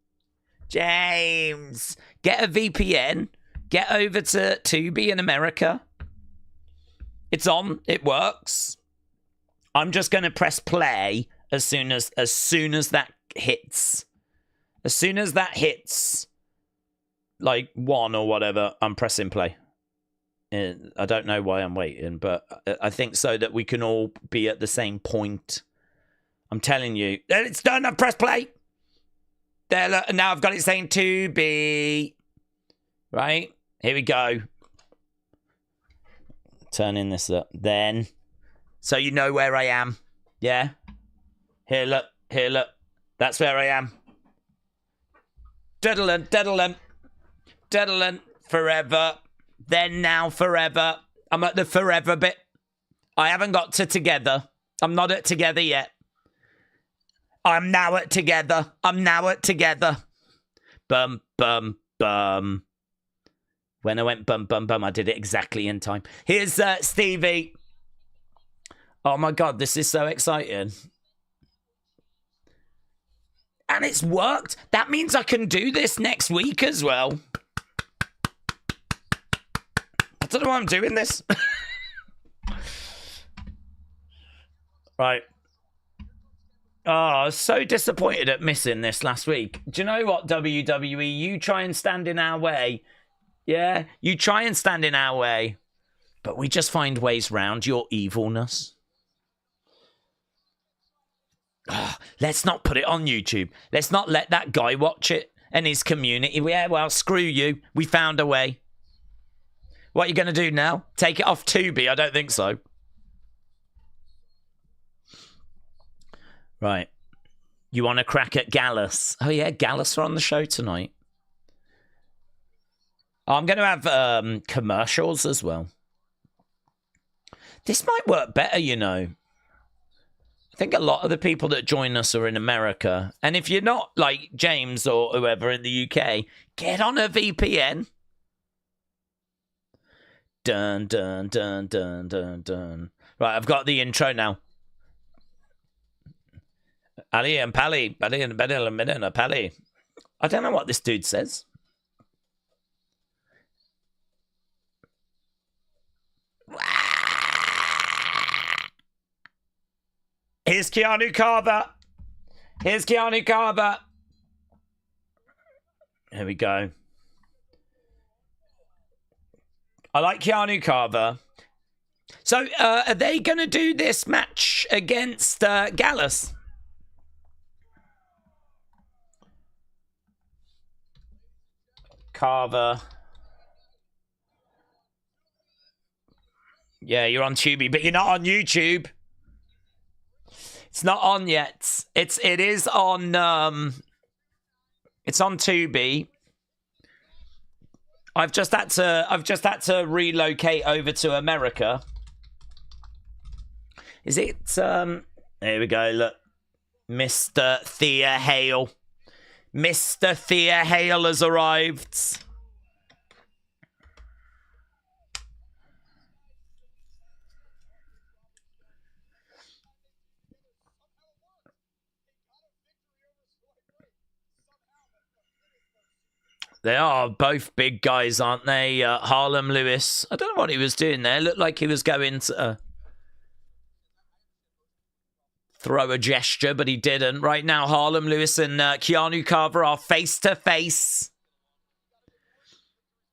James. Get a VPN. Get over to Tubi in America. It's on. It works. I'm just going to press play as soon as that hits. As soon as that hits, like 1 or whatever, I'm pressing play. I don't know why I'm waiting, but I think so that we can all be at the same point. I'm telling you. It's done. I've pressed play. There, look, now I've got it saying Tubi. Right? Here we go. Turning this up. Then. So you know where I am. Yeah? Here, look. Here, look. That's where I am. Diddlin', diddlin'. Diddlin'. Forever. Then, now, forever. I'm at the forever bit. I haven't got to together. I'm not at together yet. I'm now at together. I'm now at together. Bum, bum, bum. When I went bum, bum, bum, I did it exactly in time. Here's Stevie. Oh, my God. This is so exciting. And it's worked. That means I can do this next week as well. I don't know why I'm doing this. Right. Oh, I was so disappointed at missing this last week. Do you know what, WWE? You try and stand in our way. Yeah, you try and stand in our way. But we just find ways round your evilness. Oh, let's not put it on YouTube. Let's not let that guy watch it and his community. Yeah, well, screw you. We found a way. What are you going to do now? Take it off Tubi? I don't think so. Right. You want to crack at Gallus? Oh, yeah, Gallus are on the show tonight. Oh, I'm going to have commercials as well. This might work better, you know. I think a lot of the people that join us are in America. And if you're not like James or whoever in the UK, get on a VPN. Dun, dun, dun, dun, dun, dun. Right, I've got the intro now. Ali and Pally. Pally and Bedell and Medina. Pally. I don't know what this dude says. Here's Keanu Carver. Here's Keanu Carver. Here we go. I like Keanu Carver. So, are they going to do this match against Gallus? Carver. Yeah, you're on Tubi, but you're not on YouTube. It's not on yet. It is on it's on Tubi. I've just had to relocate over to America. Is it here we go, look. Mr. Thea Hale. Mr. Thea Hale has arrived. They are both big guys, aren't they? Harlem Lewis. I don't know what he was doing there. Looked like he was going to throw a gesture, but he didn't. Right now, Harlem Lewis and Keanu Carver are face to face.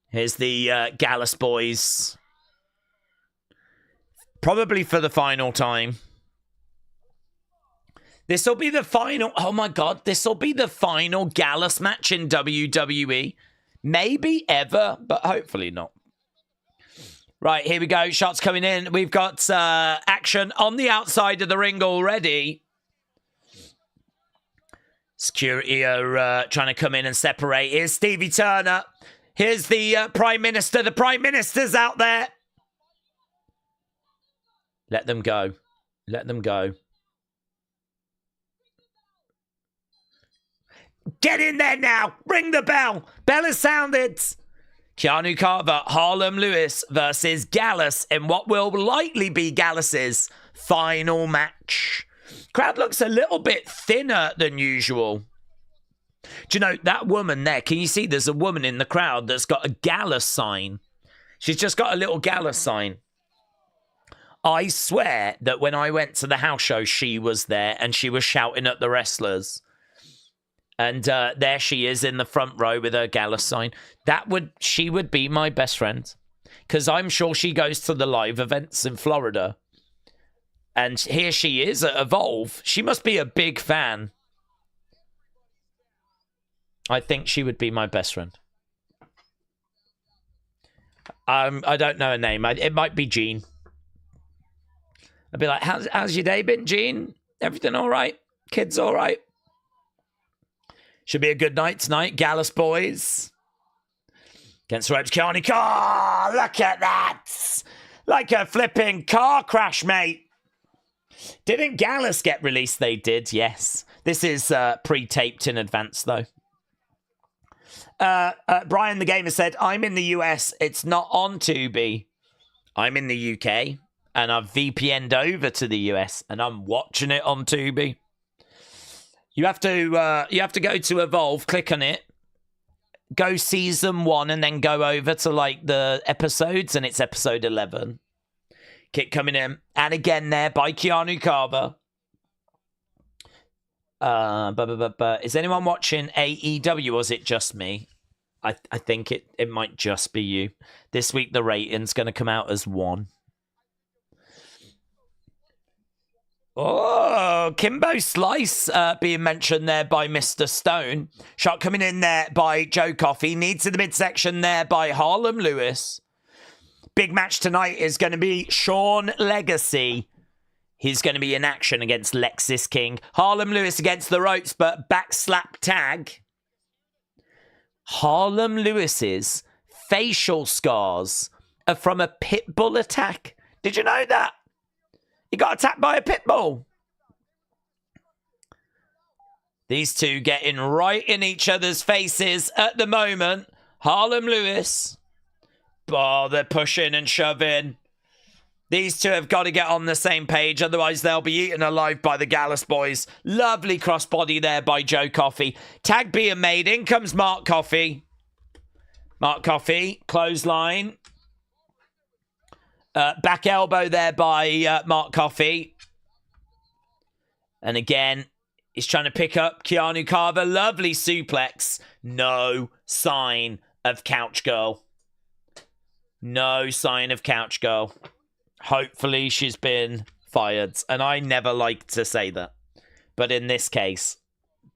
Here's the Gallus boys. Probably for the final time. This will be the final. Oh my God, this will be the final Gallus match in WWE. Maybe ever, but hopefully not. Right, here we go. Shots coming in. We've got action on the outside of the ring already. Security are trying to come in and separate. Here's Stevie Turner. Here's the Prime Minister. The Prime Minister's out there. Let them go. Let them go. Get in there now. Ring the bell. Bell has sounded. Keanu Carver, Harlem Lewis versus Gallus in what will likely be Gallus's final match. Crowd looks a little bit thinner than usual. Do you know, that woman there, can you see there's a woman in the crowd that's got a Gallus sign? She's just got a little Gallus sign. I swear that when I went to the house show, she was there and she was shouting at the wrestlers. And there she is in the front row with her Gallus sign. She would be my best friend. Because I'm sure she goes to the live events in Florida. And here she is at Evolve. She must be a big fan. I think she would be my best friend. I don't know her name. It might be Jean. I'd be like, how's your day been, Jean? Everything all right? Kids all right? Should be a good night tonight. Gallus boys. Against the ropes, Keanu Carr. Look at that. Like a flipping car crash, mate. Didn't Gallus get released? They did, yes. This is pre-taped in advance, though. Brian the Gamer said, I'm in the US. It's not on Tubi. I'm in the UK. And I've VPN'd over to the US. And I'm watching it on Tubi. You have to go to Evolve, click on it, go season 1, and then go over to like the episodes, and it's episode 11. Kick coming in, and again there by Keanu Carver. Is anyone watching AEW, or is it just me? I think it might just be you. This week the rating's going to come out as 1. Oh, Kimbo Slice being mentioned there by Mr. Stone. Shot coming in there by Joe Coffey. Needs in the midsection there by Harlem Lewis. Big match tonight is going to be Sean Legacy. He's going to be in action against Lexis King. Harlem Lewis against the ropes, but back slap tag. Harlem Lewis's facial scars are from a pit bull attack. Did you know that? He got attacked by a pit bull. These two getting right in each other's faces at the moment. Harlem Lewis. Oh, they're pushing and shoving. These two have got to get on the same page, otherwise they'll be eaten alive by the Gallus boys. Lovely crossbody there by Joe Coffey. Tag being made. In comes Mark Coffey. Mark Coffey, clothesline. Back elbow there by Mark Coffey. And again, He's trying to pick up Keanu Carver. Lovely suplex. No sign of Couch Girl. No sign of Couch Girl. Hopefully she's been fired. And I never like to say that. But in this case,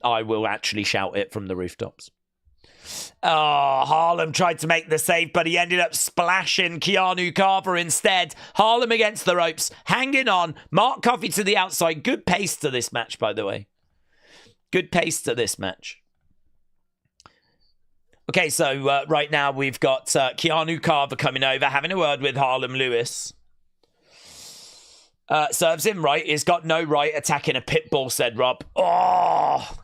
I will actually shout it from the rooftops. Oh, Harlem tried to make the save, but he ended up splashing Keanu Carver instead. Harlem against the ropes, hanging on. Mark Coffey to the outside. Good pace to this match, by the way. Good pace to this match. Okay, so right now we've got Keanu Carver coming over, having a word with Harlem Lewis. Serves him right. He's got no right attacking a pit bull, said Rob. Oh!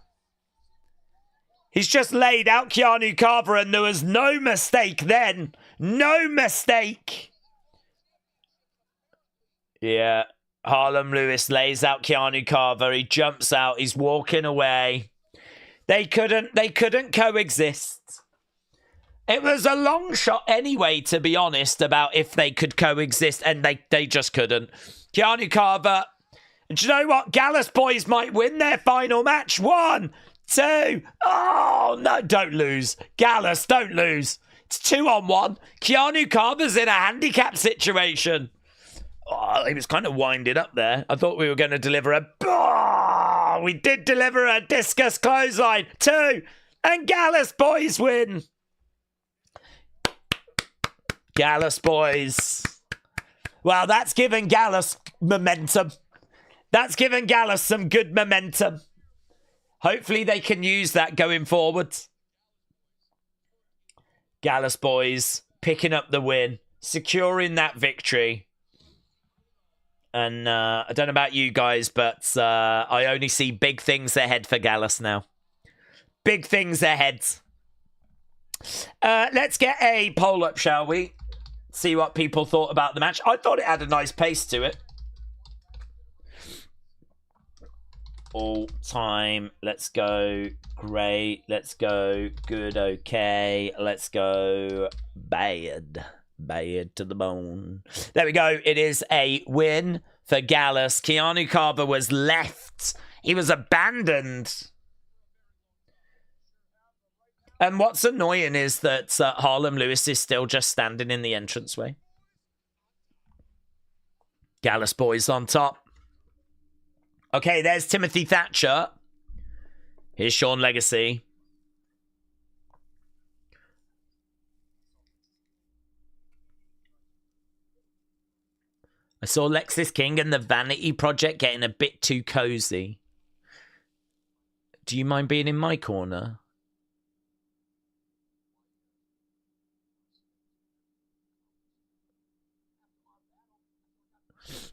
He's just laid out Keanu Carver and there was no mistake then. No mistake. Yeah. Harlem Lewis lays out Keanu Carver. He jumps out. He's walking away. They couldn't coexist. It was a long shot anyway, to be honest, about if they could coexist, and they just couldn't. Keanu Carver. And do you know what? Gallus boys might win their final match. 1, 2. Oh, no, don't lose. Gallus, don't lose. It's 2-on-1. Keanu Carver's in a handicap situation. Oh, he was kind of winded up there. I thought we were going to deliver a... Oh, we did deliver a discus clothesline. 2. And Gallus boys win. Gallus boys. Well, that's given Gallus momentum. That's given Gallus some good momentum. Hopefully they can use that going forward. Gallus boys picking up the win. Securing that victory. And I don't know about you guys, but I only see big things ahead for Gallus now. Big things ahead. Let's get a poll up, shall we? See what people thought about the match. I thought it had a nice pace to it. All time. Let's go. Great. Let's go. Good. Okay. Let's go. Bad. Bad to the bone. There we go. It is a win for Gallus. Keanu Carver was left. He was abandoned. And what's annoying is that Harlem Lewis is still just standing in the entranceway. Gallus boys on top. Okay, there's Timothy Thatcher. Here's Sean Legacy. I saw Lexis King and the Vanity Project getting a bit too cozy. Do you mind being in my corner?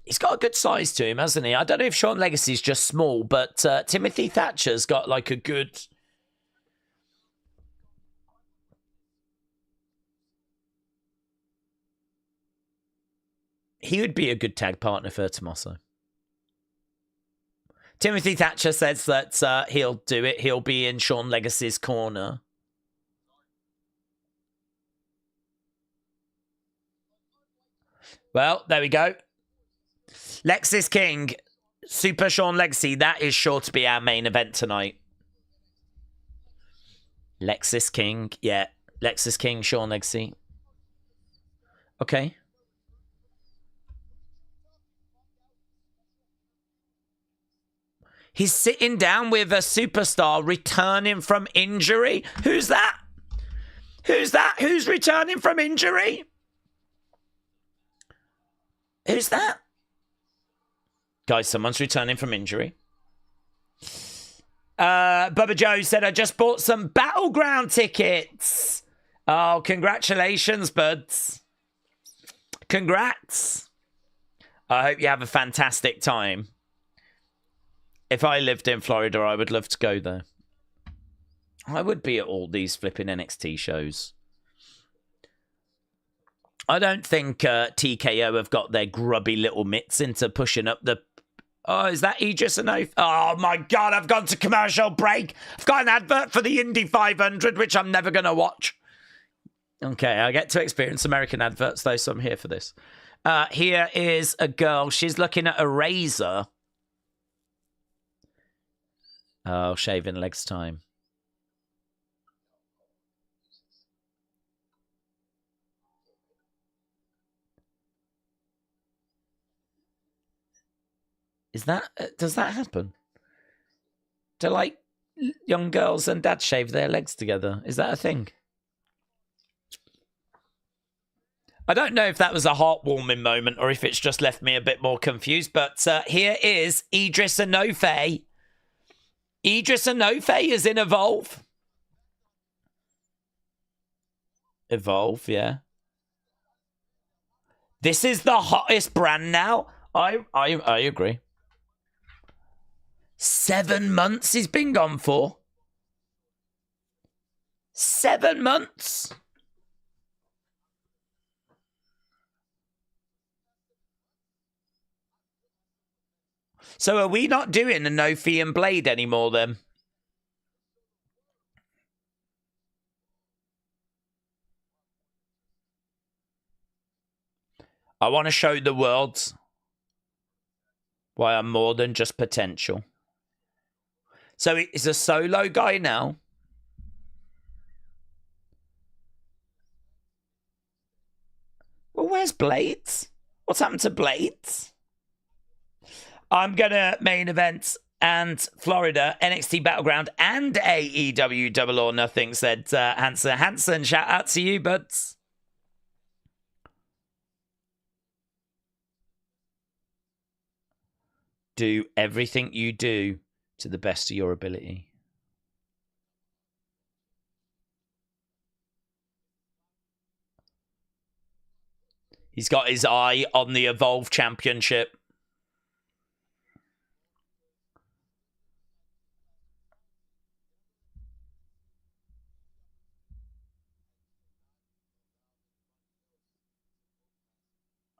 He's got a good size to him, hasn't he? I don't know if Sean Legacy's just small, but Timothy Thatcher's got like a good... He would be a good tag partner for Tommaso. Timothy Thatcher says that he'll do it. He'll be in Sean Legacy's corner. Well, there we go. Lexis King, Super Sean Legacy, that is sure to be our main event tonight. Lexis King, yeah. Lexis King, Sean Legacy. Okay. He's sitting down with a superstar returning from injury. Who's that? Who's that? Who's returning from injury? Who's that? Guys, someone's returning from injury. Bubba Joe said, I just bought some Battleground tickets. Oh, congratulations, buds. Congrats. I hope you have a fantastic time. If I lived in Florida, I would love to go there. I would be at all these flipping NXT shows. I don't think TKO have got their grubby little mitts into pushing up the... Oh, is that Aegis and Oath? Oh, my God, I've gone to commercial break. I've got an advert for the Indy 500, which I'm never going to watch. Okay, I get to experience American adverts, though, so I'm here for this. Here is a girl. She's looking at a razor. Oh, shaving legs time. Is that... does that happen? Do, like, young girls and dads shave their legs together? Is that a thing? I don't know if that was a heartwarming moment or if it's just left me a bit more confused, but here is Idris Enofe. Idris Enofe is in Evolve. Evolve, yeah. This is the hottest brand now. I agree. 7 months he's been gone for. 7 months. So are we not doing a no fee and blade anymore then? I want to show the world why I'm more than just potential. So it's a solo guy now. Well, where's Blades? What's happened to Blades? I'm going to main event and Florida, NXT Battleground, and AEW Double or Nothing, said Hanson. Hanson, shout out to you, buds. Do everything you do to the best of your ability. He's got his eye on the Evolve Championship.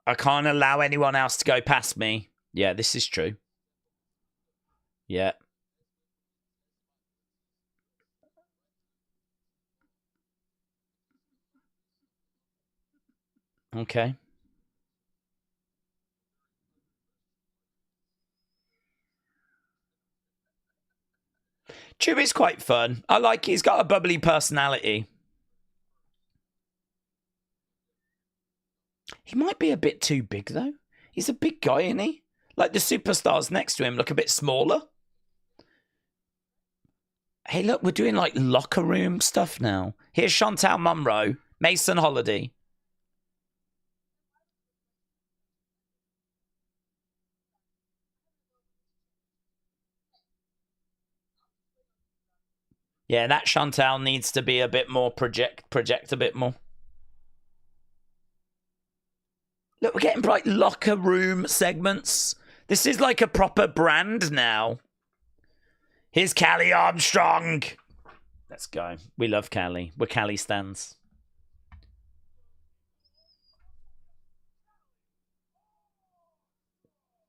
I can't allow anyone else to go past me. Yeah, this is true. Yeah. Okay. Choo is quite fun. I like he's got a bubbly personality. He might be a bit too big, though. He's a big guy, isn't he? Like the superstars next to him look a bit smaller. Hey, look, we're doing like locker room stuff now. Here's Chantal Munro, Mason Holiday. Yeah, that Chantal needs to be a bit more project a bit more. Look, we're getting like locker room segments. This is like a proper brand now. Here's Kylie Armstrong. Let's go. We love Kylie. We're Kylie stans.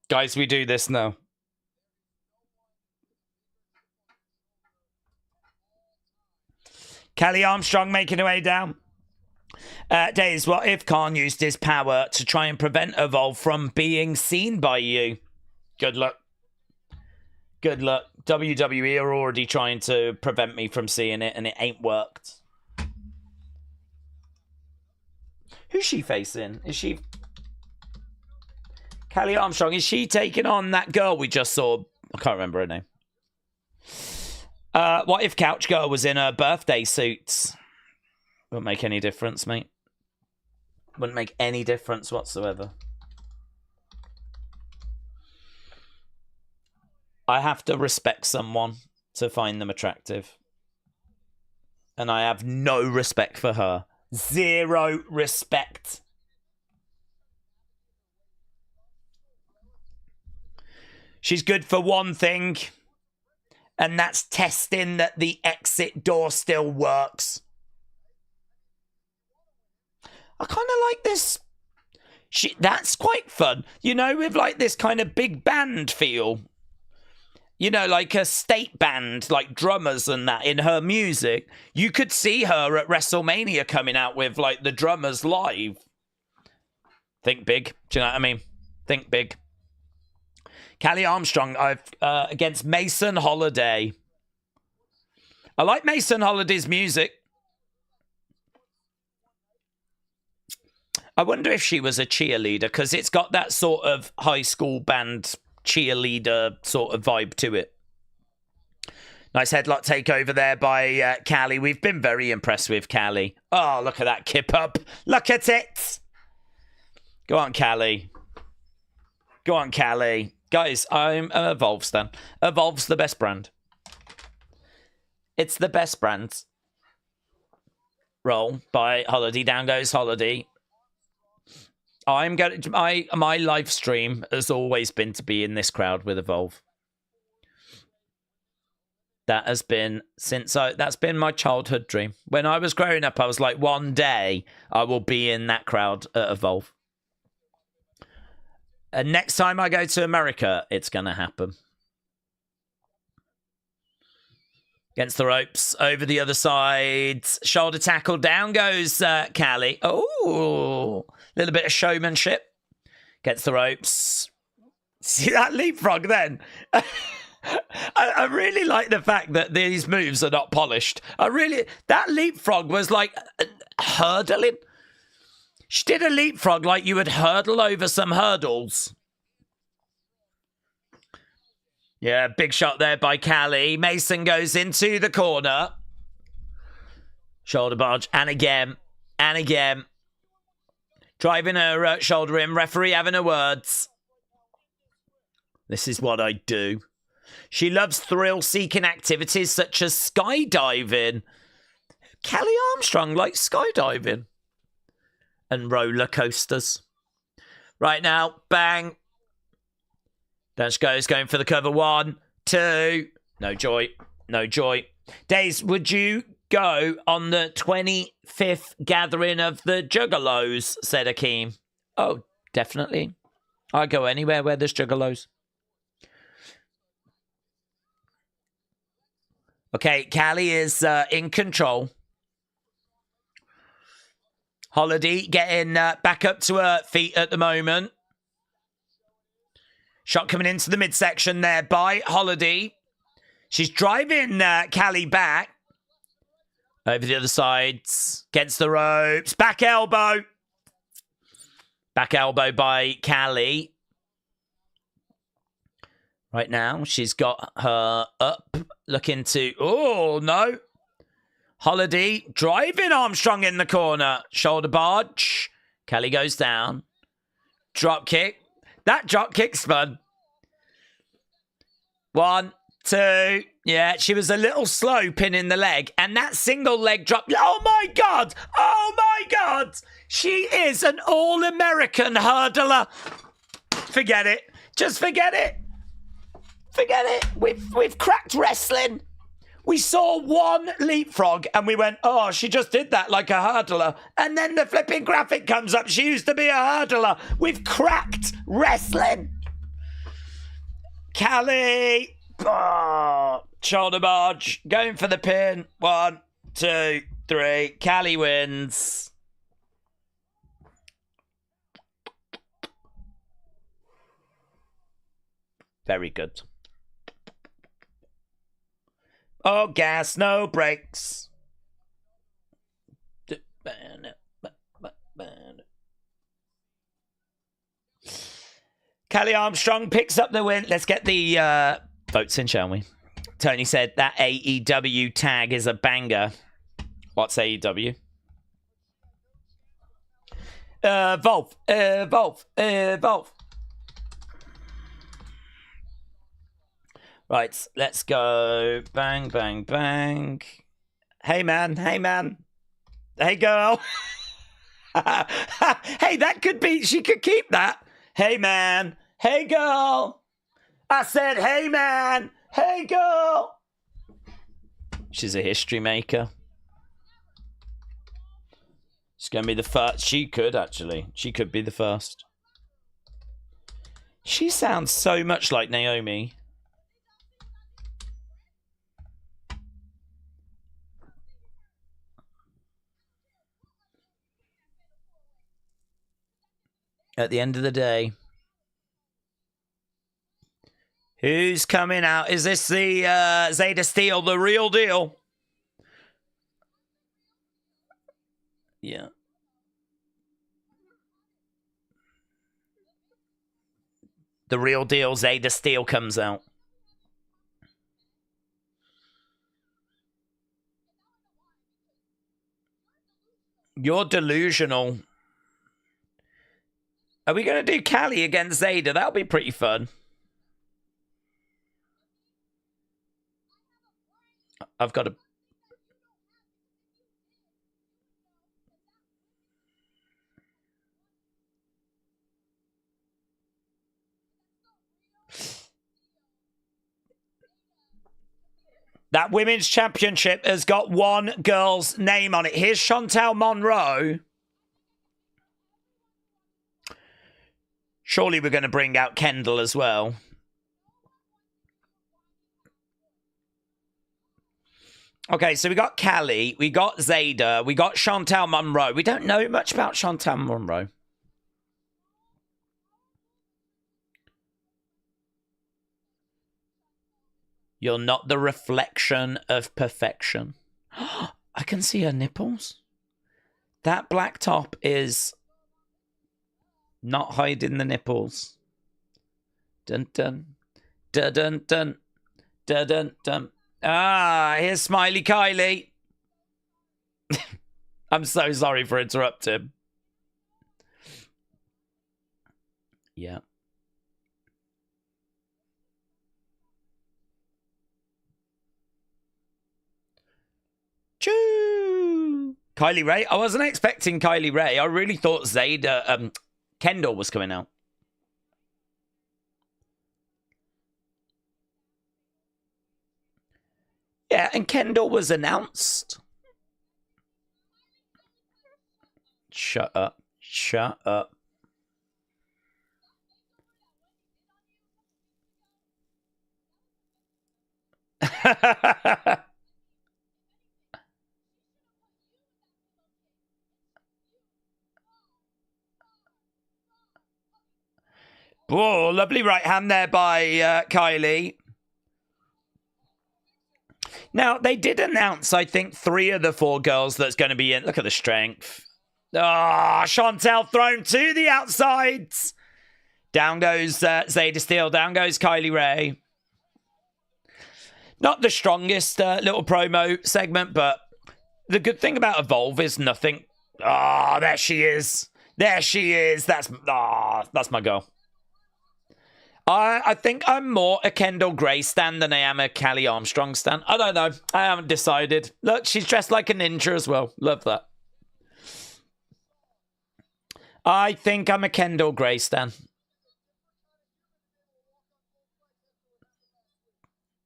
Guys, we do this now. Kylie Armstrong making her way down. Daze, what if Khan used his power to try and prevent Evolve from being seen by you? Good luck. Good luck. WWE are already trying to prevent me from seeing it, and it ain't worked. Who's she facing? Is she... Kylie Armstrong, is she taking on that girl we just saw? I can't remember her name. What if Couch Girl was in her birthday suits? Wouldn't make any difference, mate. Wouldn't make any difference whatsoever. I have to respect someone to find them attractive. And I have no respect for her. Zero respect. She's good for one thing, and that's testing that the exit door still works. I kind of like this. That's quite fun. You know, with like this kind of big band feel. You know, like a state band, like drummers and that in her music. You could see her at WrestleMania coming out with like the drummers live. Think big. Do you know what I mean? Think big. Kylie Armstrong against Mason Holiday. I like Mason Holiday's music. I wonder if she was a cheerleader, because it's got that sort of high school band cheerleader sort of vibe to it. Nice headlock takeover there by Kylie. We've been very impressed with Kylie. Oh, look at that kip up. Look at it. Go on, Kylie. Go on, Kylie. Guys, I'm an Evolve stan. Evolve's the best brand. It's the best brand. Roll by Holiday. Down goes Holiday. I'm going to, my live stream has always been to be in this crowd with Evolve. That has been that's been my childhood dream. When I was growing up, I was like, one day I will be in that crowd at Evolve. And next time I go to America, it's going to happen. Against the ropes, over the other side. Shoulder tackle, down goes Kylie. Oh, a little bit of showmanship. Gets the ropes. See that leapfrog then? I really like the fact that these moves are not polished. That leapfrog was like hurdling. She did a leapfrog like you would hurdle over some hurdles. Yeah, big shot there by Kylie. Mason goes into the corner. Shoulder barge, and again, and again. Driving her shoulder in. Referee having her words. This is what I do. She loves thrill-seeking activities such as skydiving. Kelly Armstrong likes skydiving. And roller coasters. Right now, bang. There she goes, going for the cover. 1, 2. No joy. No joy. Daze, would you go on the 25th gathering of the Juggalos, said Akeem. Oh, definitely. I go anywhere where there's Juggalos. Okay, Kylie is in control. Holiday getting back up to her feet at the moment. Shot coming into the midsection there by Holiday. She's driving Kylie back. Over the other side. Against the ropes. Back elbow. Back elbow by Kylie. Right now, she's got her up. Looking to... Oh, no. Holiday driving Armstrong in the corner. Shoulder barge. Kylie goes down. Drop kick. That drop kick's fun. 1, 2. Yeah, she was a little slow pinning the leg. And that single leg drop. Oh, my God. Oh, my God. She is an all-American hurdler. Forget it. Just forget it. Forget it. We've cracked wrestling. We saw one leapfrog and we went, oh, she just did that like a hurdler. And then the flipping graphic comes up. She used to be a hurdler. We've cracked wrestling. Kylie. Oh, shoulder barge. Going for the pin. 1, 2, 3. Kylie wins. Very good. Oh, gas, no brakes. Kylie Armstrong picks up the win. Let's get the votes in, shall we? Tony said that AEW tag is a banger. What's AEW? Evolve. Right, let's go. Bang, bang, bang. Hey, man. Hey, man. Hey, girl. Hey, that could be... She could keep that. Hey, man. Hey, girl. I said, hey, man. Hey, girl. She's a history maker. She's going to be the first. She could, actually. She could be the first. She sounds so much like Naomi. At the end of the day, who's coming out? Is this the Zayda Steel, the real deal? Yeah. The real deal, Zayda Steel comes out. You're delusional. Are we going to do Kylie against Zayda? That'll be pretty fun. I've got to... That women's championship has got one girl's name on it. Here's Chantel Monroe. Surely we're going to bring out Kendal as well. Okay, so we got Kylie, we got Zayda, we got Chantel Monroe. We don't know much about Chantel Monroe. You're not the reflection of perfection. I can see her nipples. That black top is not hiding the nipples. Dun dun. Dun dun dun. Dun dun dun. Ah, here's Smiley Kylie. I'm so sorry for interrupting. Yeah. Choo! Kylie Ray. I wasn't expecting Kylie Ray. I really thought Zayda, Kendal was coming out. Yeah, and Kendal was announced. Shut up. Shut up. Oh, lovely right hand there by Kylie. Now, they did announce, I think, 3 of the 4 girls that's going to be in. Look at the strength. Ah, oh, Chantel thrown to the outsides. Down goes Zayda Steel. Down goes Kylie Ray. Not the strongest little promo segment, but the good thing about Evolve is nothing. Ah, oh, there she is. There she is. That's my girl. I think I'm more a Kendal Gray stan than I am a Kylie Armstrong stan. I don't know. I haven't decided. Look, she's dressed like a ninja as well. Love that. I think I'm a Kendal Gray stan.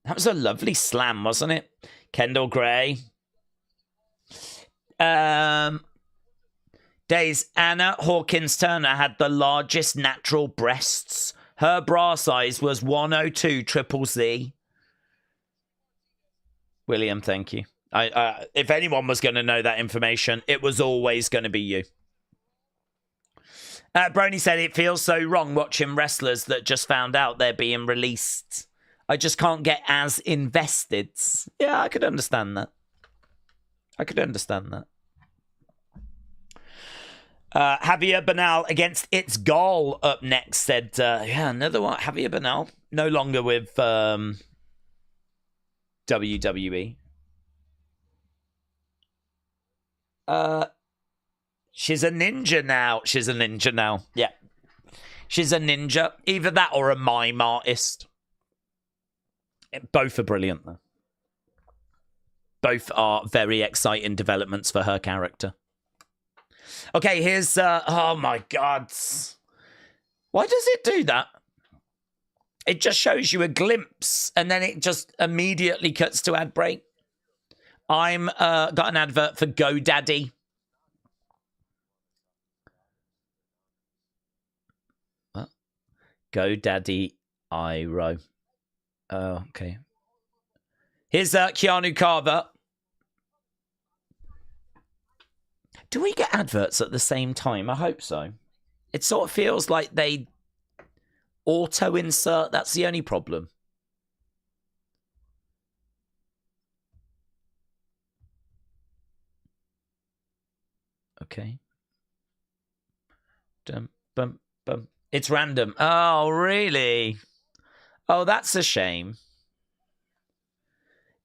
That was a lovely slam, wasn't it? Kendal Gray. Daze. Anna Hawkins Turner had the largest natural breasts. Her bra size was 102 triple Z. William, thank you. If anyone was going to know that information, it was always going to be you. Brony said it feels so wrong watching wrestlers that just found out they're being released. I just can't get as invested. Yeah, I could understand that. I could understand that. Javier Bernal against It's Gall up next said, yeah, another one. Javier Bernal, no longer with WWE. She's a ninja now. She's a ninja now. Yeah. She's a ninja. Either that or a mime artist. Both are brilliant, though. Both are very exciting developments for her character. Okay, here's... oh, my God. Why does it do that? It just shows you a glimpse, and then it just immediately cuts to ad break. I'm got an advert for GoDaddy. What? GoDaddy Iro. Oh, okay. Here's Keanu Carver. Do we get adverts at the same time? I hope so. It sort of feels like they auto-insert. That's the only problem. Okay. Dum, bum, bum. It's random. Oh, really? Oh, that's a shame.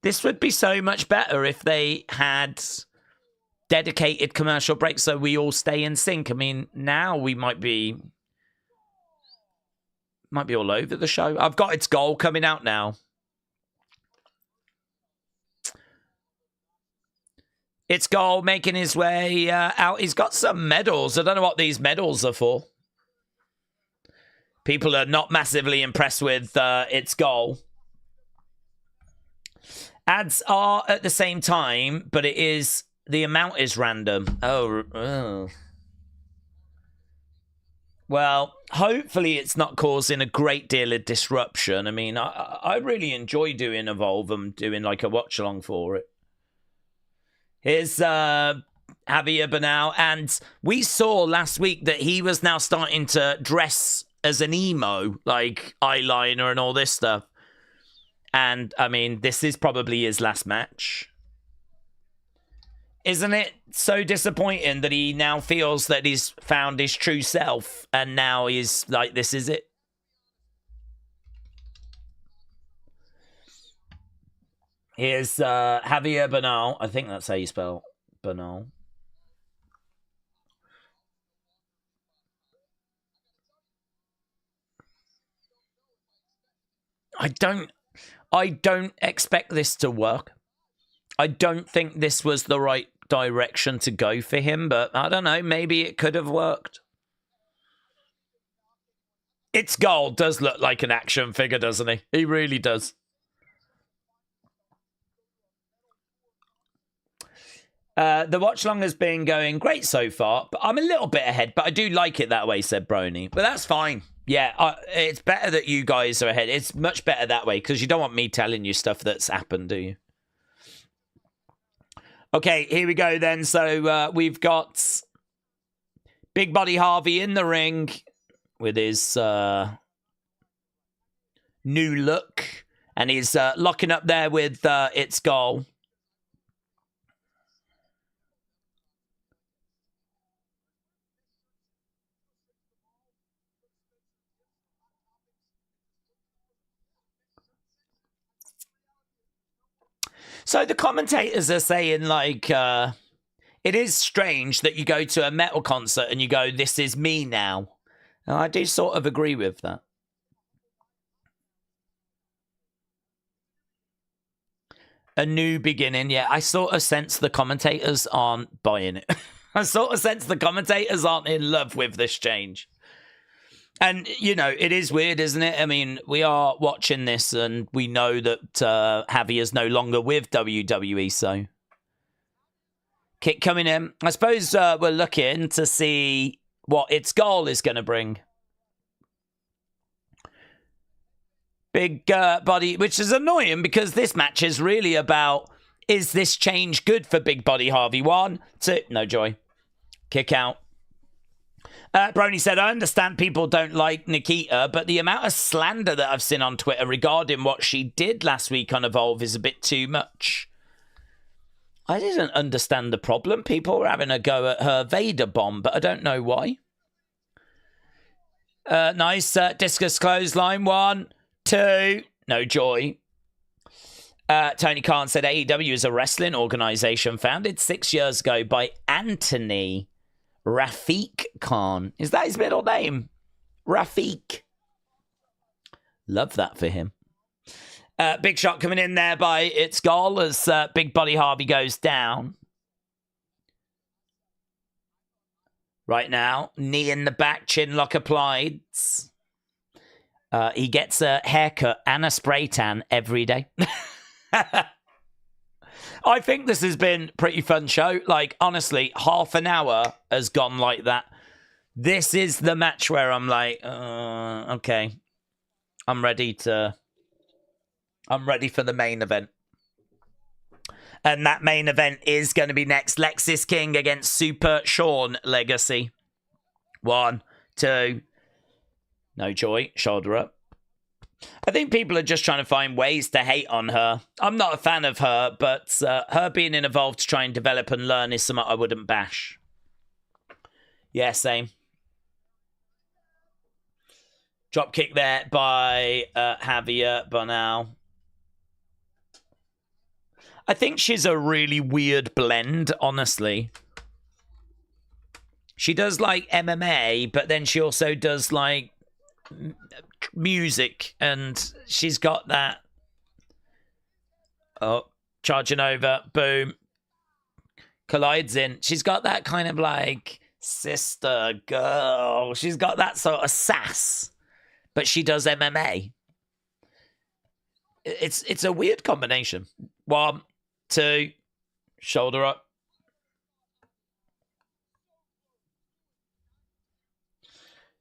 This would be so much better if they had dedicated commercial breaks so we all stay in sync. I mean, now we might be all over the show. I've got its goal coming out now. Its goal making his way out. He's got some medals. I don't know what these medals are for. People are not massively impressed with its goal. Ads are at the same time, but the amount is random. Oh. Well, hopefully it's not causing a great deal of disruption. I mean, I really enjoy doing Evolve and doing like a watch along for it. Here's Javier Bernal, and we saw last week that he was now starting to dress as an emo, like eyeliner and all this stuff. And, I mean, this is probably his last match. Isn't it so disappointing that he now feels that he's found his true self and now he's like, this is it? Here's Javier Bernal. I think that's how you spell Bernal. I don't expect this to work. I don't think this was the right direction to go for him, but I don't know. Maybe it could have worked. Its goal does look like an action figure, doesn't he? He really does. The watch long has been going great so far, but I'm a little bit ahead, but I do like it that way, said Brony. But that's fine. Yeah, it's better that you guys are ahead. It's much better that way because you don't want me telling you stuff that's happened, do you? Okay, here we go then. So we've got Big Body Harvey in the ring with his new look. And he's locking up there with its goal. So the commentators are saying, like, it is strange that you go to a metal concert and you go, this is me now. And I do sort of agree with that. A new beginning. Yeah, I sort of sense the commentators aren't buying it. I sort of sense the commentators aren't in love with this change. And, you know, it is weird, isn't it? I mean, we are watching this and we know that Javi is no longer with WWE, so... Kick coming in. I suppose we're looking to see what its goal is going to bring. Big body, which is annoying because this match is really about, is this change good for Big Body Harvey? 1, 2, no joy. Kick out. Brony said, I understand people don't like Nikita, but the amount of slander that I've seen on Twitter regarding what she did last week on Evolve is a bit too much. I didn't understand the problem. People were having a go at her Vader bomb, but I don't know why. Nice discus clothesline. 1, 2, no joy. Tony Khan said AEW is a wrestling organization founded 6 years ago by Anthony Rafiq Khan. Is that his middle name? Rafiq. Love that for him. Big shot coming in there by its goal as Big Body Harvey goes down. Right now, knee in the back, chin lock applied. He gets a haircut and a spray tan every day. I think this has been a pretty fun show. Like, honestly, half an hour has gone like that. This is the match where I'm like, okay. I'm ready for the main event. And that main event is going to be next. Lexis King against Super Sean Legacy. 1, 2. No joy. Shoulder up. I think people are just trying to find ways to hate on her. I'm not a fan of her, but her being in Evolve to try and develop and learn is something I wouldn't bash. Yeah, same. Drop kick there by Javier Bernal. I think she's a really weird blend, honestly. She does like MMA, but then she also does like music, and she's got that. Oh, charging over, boom. Collides in. She's got that kind of like sister girl. She's got that sort of sass, but she does MMA. It's a weird combination. 1, 2, shoulder up.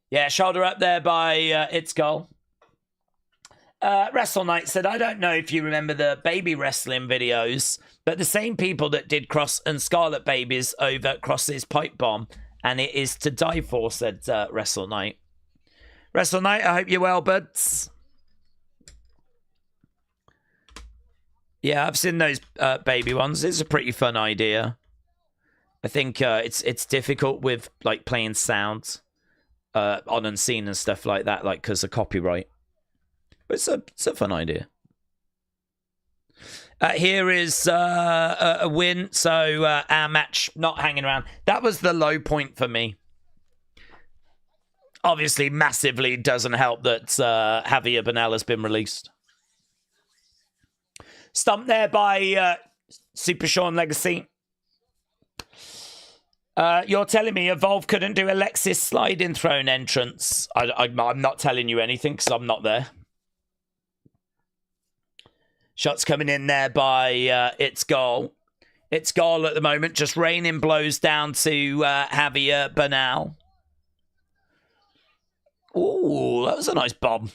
Yeah, shoulder up there by It's Goal. Wrestle Night said, I don't know if you remember the baby wrestling videos, but the same people that did Cross and Scarlet babies over Cross's pipe bomb, and it is to die for, said Wrestle Night. Wrestle Night, I hope you're well, buds. Yeah, I've seen those baby ones. It's a pretty fun idea. I think it's difficult with like playing sounds on unseen and stuff like that, like because of copyright. But it's a fun idea. Here is a win. So our match not hanging around. That was the low point for me. Obviously, massively doesn't help that Javier Bernal has been released. Stumped there by Super Sean Legacy. You're telling me Evolve couldn't do a Lexis sliding throne entrance? I'm not telling you anything because I'm not there. Shots coming in there by It's Goal. It's Goal at the moment, just raining blows down to Javier Bernal. Ooh, that was a nice bomb.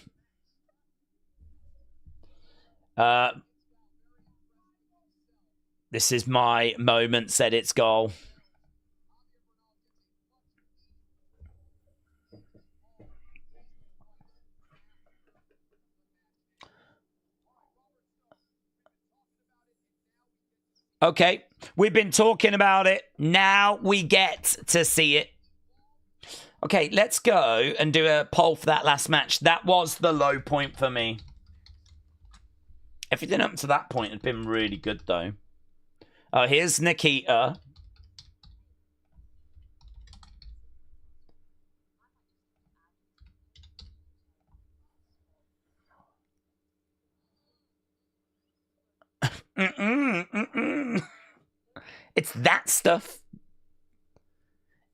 This is my moment, said It's Goal. Okay, we've been talking about it. Now we get to see it. Okay, let's go and do a poll for that last match. That was the low point for me. Everything up to that point had been really good, though. Here's Nikita. It's that stuff.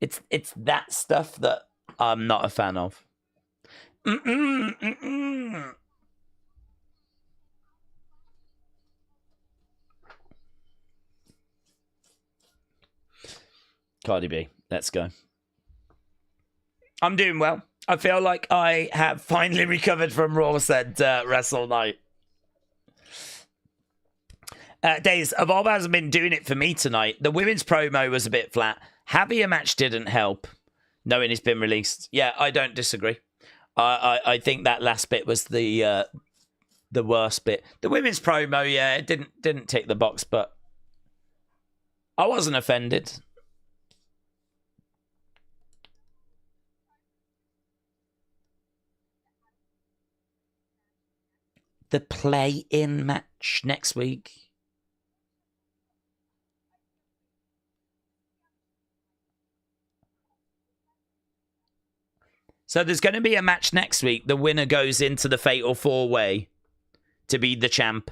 It's that stuff that I'm not a fan of. Cardi B, let's go. I'm doing well. I feel like I have finally recovered from Raw, said Wrestle Night. Daze, Evolve hasn't been doing it for me tonight. The women's promo was a bit flat. Javier match didn't help, knowing he's been released. Yeah, I don't disagree. I think that last bit was the worst bit. The women's promo, yeah, it didn't tick the box, but I wasn't offended. The play-in match next week. So there's going to be a match next week. The winner goes into the Fatal 4-Way to be the champ.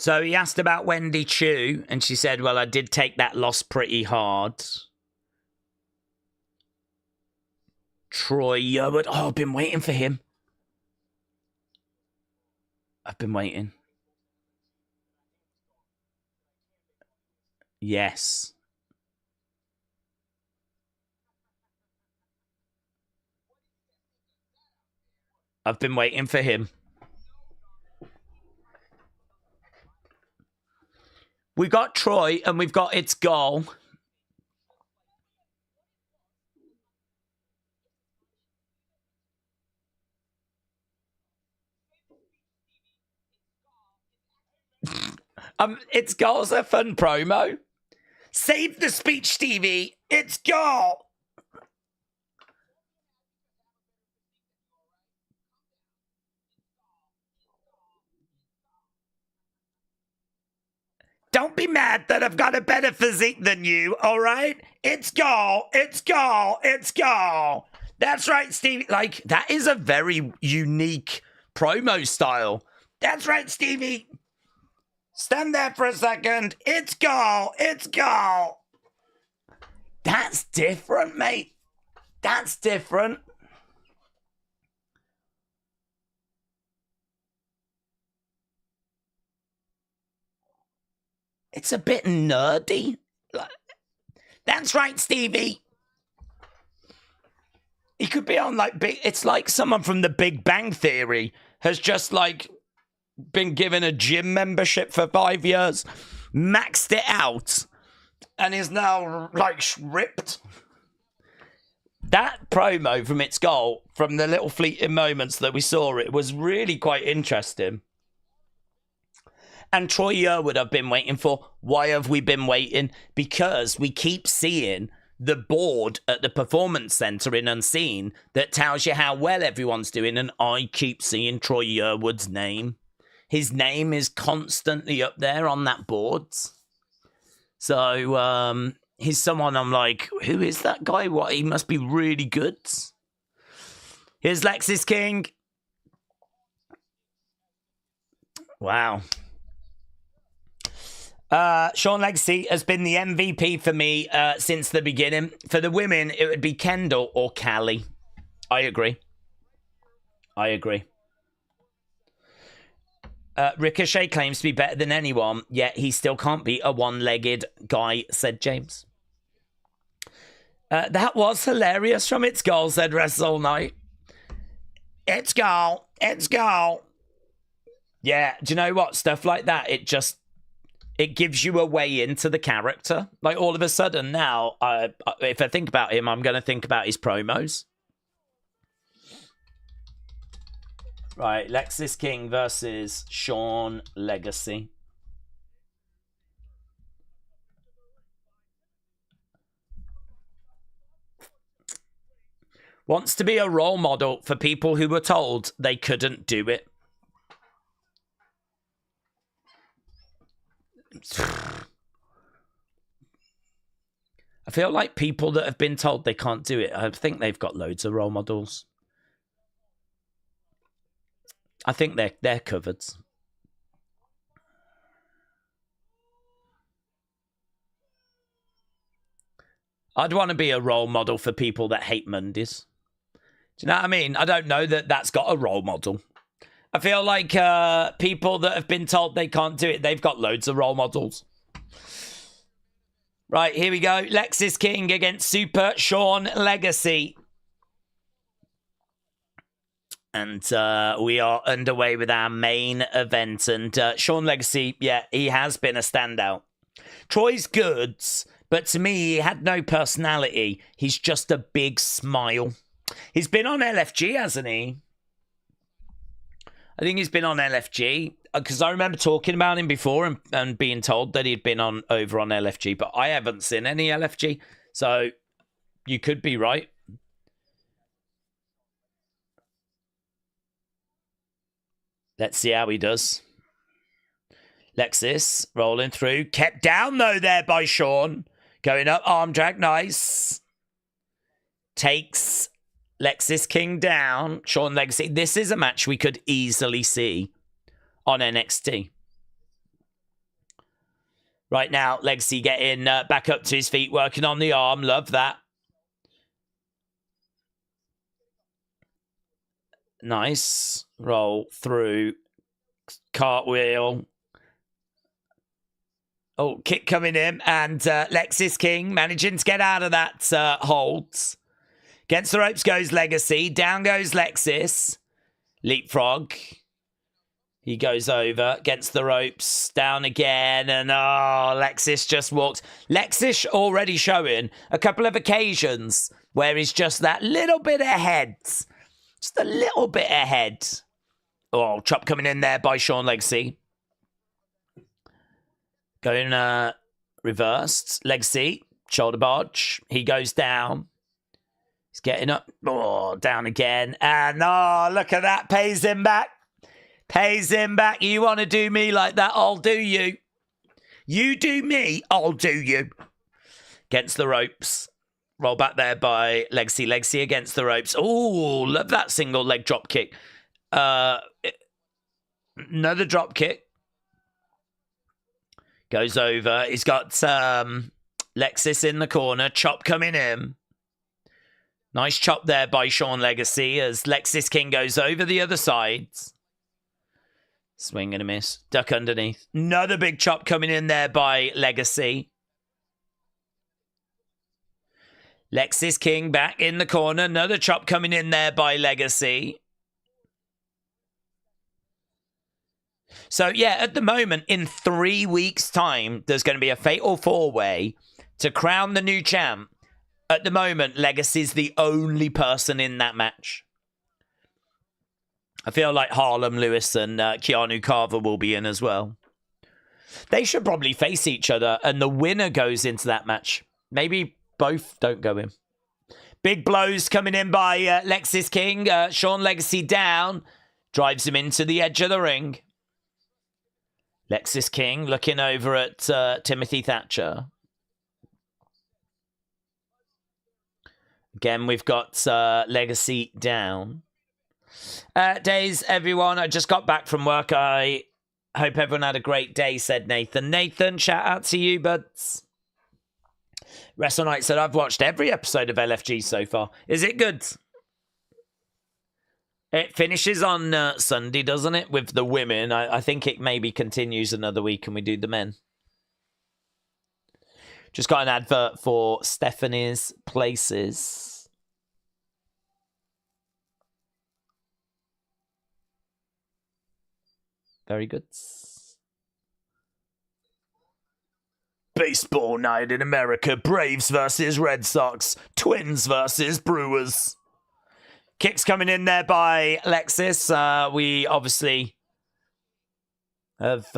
So he asked about Wendy Choo, and she said, well, I did take that loss pretty hard. Troy Yearwood. Oh, I've been waiting for him. I've been waiting. Yes. I've been waiting for him. We've got Troy and we've got It's Goal. It's Goal's a fun promo. Save the speech, Stevie. It's Goal. Don't be mad that I've got a better physique than you, all right? It's Goal. It's Goal. It's Goal. That's right, Stevie. Like, that is a very unique promo style. That's right, Stevie. Stand there for a second. It's Goal. It's Goal. That's different, mate. That's different. It's a bit nerdy. That's right, Stevie. He could be on like big. It's like someone from the Big Bang Theory has just like been given a gym membership for 5 years, maxed it out, and is now like ripped. That promo from It's Goal, from the little fleeting moments that we saw, it was really quite interesting. And Troy Yearwood I've been waiting for. Why have we been waiting? Because we keep seeing the board at the Performance Centre in Unseen that tells you how well everyone's doing, and I keep seeing Troy Yearwood's name. His name is constantly up there on that board. So, he's someone I'm like, who is that guy? What? He must be really good. Here's Lexis King. Wow. Sean Legacy has been the MVP for me since the beginning. For the women, it would be Kendal or Kylie. I agree. Ricochet claims to be better than anyone, yet he still can't beat a one-legged guy, said James. That was hilarious from It's Goal, said Wrestle Night. It's Goal. It's Goal. Yeah, do you know what? Stuff like that, it gives you a way into the character. Like, all of a sudden now, if I think about him, I'm going to think about his promos. Right, Lexis King versus Sean Legacy. Wants to be a role model for people who were told they couldn't do it. I feel like people that have been told they can't do it, I think they've got loads of role models. I think they're covered. I'd want to be a role model for people that hate Mondays. Do you know what I mean? I don't know that that's got a role model. I feel like people that have been told they can't do it, they've got loads of role models. Right, here we go. Lexis King against Super Sean Legacy. And we are underway with our main event. And Sean Legacy, yeah, he has been a standout. Troy's good, but to me, he had no personality. He's just a big smile. He's been on LFG, hasn't he? I think he's been on LFG, because I remember talking about him before and being told that he'd been over on LFG, but I haven't seen any LFG, so you could be right. Let's see how he does. Lexis rolling through. Kept down, though, there by Sean. Going up, arm drag, nice. Takes Lexis King down. Sean Legacy. This is a match we could easily see on NXT. Right now, Legacy getting back up to his feet, working on the arm. Love that. Nice. Roll through. Cartwheel. Oh, kick coming in. And Lexis King managing to get out of that hold. Against the ropes goes Legacy. Down goes Lexis. Leapfrog. He goes over. Against the ropes. Down again. And Lexis just walked. Lexis already showing a couple of occasions where he's just that little bit ahead. Just a little bit ahead. Oh, chop coming in there by Sean Legacy. Going reversed. Lexi, shoulder bodge. He goes down. He's getting up. Oh, down again. And oh, look at that. Pays him back. Pays him back. You want to do me like that? I'll do you. You do me, I'll do you. Against the ropes. Roll back there by Lexi. Lexi against the ropes. Oh, love that single leg drop kick. Another drop kick. Goes over. He's got Lexis in the corner. Chop coming in. Nice chop there by Sean Legacy as Lexis King goes over the other side. Swing and a miss. Duck underneath. Another big chop coming in there by Legacy. Lexis King back in the corner. Another chop coming in there by Legacy. So, yeah, at the moment, in 3 weeks' time, there's going to be a fatal four-way to crown the new champ. At the moment, Legacy's the only person in that match. I feel like Harlem Lewis and Keanu Carver will be in as well. They should probably face each other, and the winner goes into that match. Maybe both don't go in. Big blows coming in by Lexis King. Sean Legacy down. Drives him into the edge of the ring. Lexis King looking over at Timothy Thatcher. Again, we've got Legacy down. Days, everyone. I just got back from work. I hope everyone had a great day, said Nathan. Nathan, shout out to you, buds. Wrestle Night said, I've watched every episode of LFG so far. Is it good? It finishes on Sunday, doesn't it, with the women? I think it maybe continues another week and we do the men. Just got an advert for Stephanie's Places. Very good. Baseball night in America. Braves versus Red Sox. Twins versus Brewers. Kicks coming in there by Lexis. We obviously have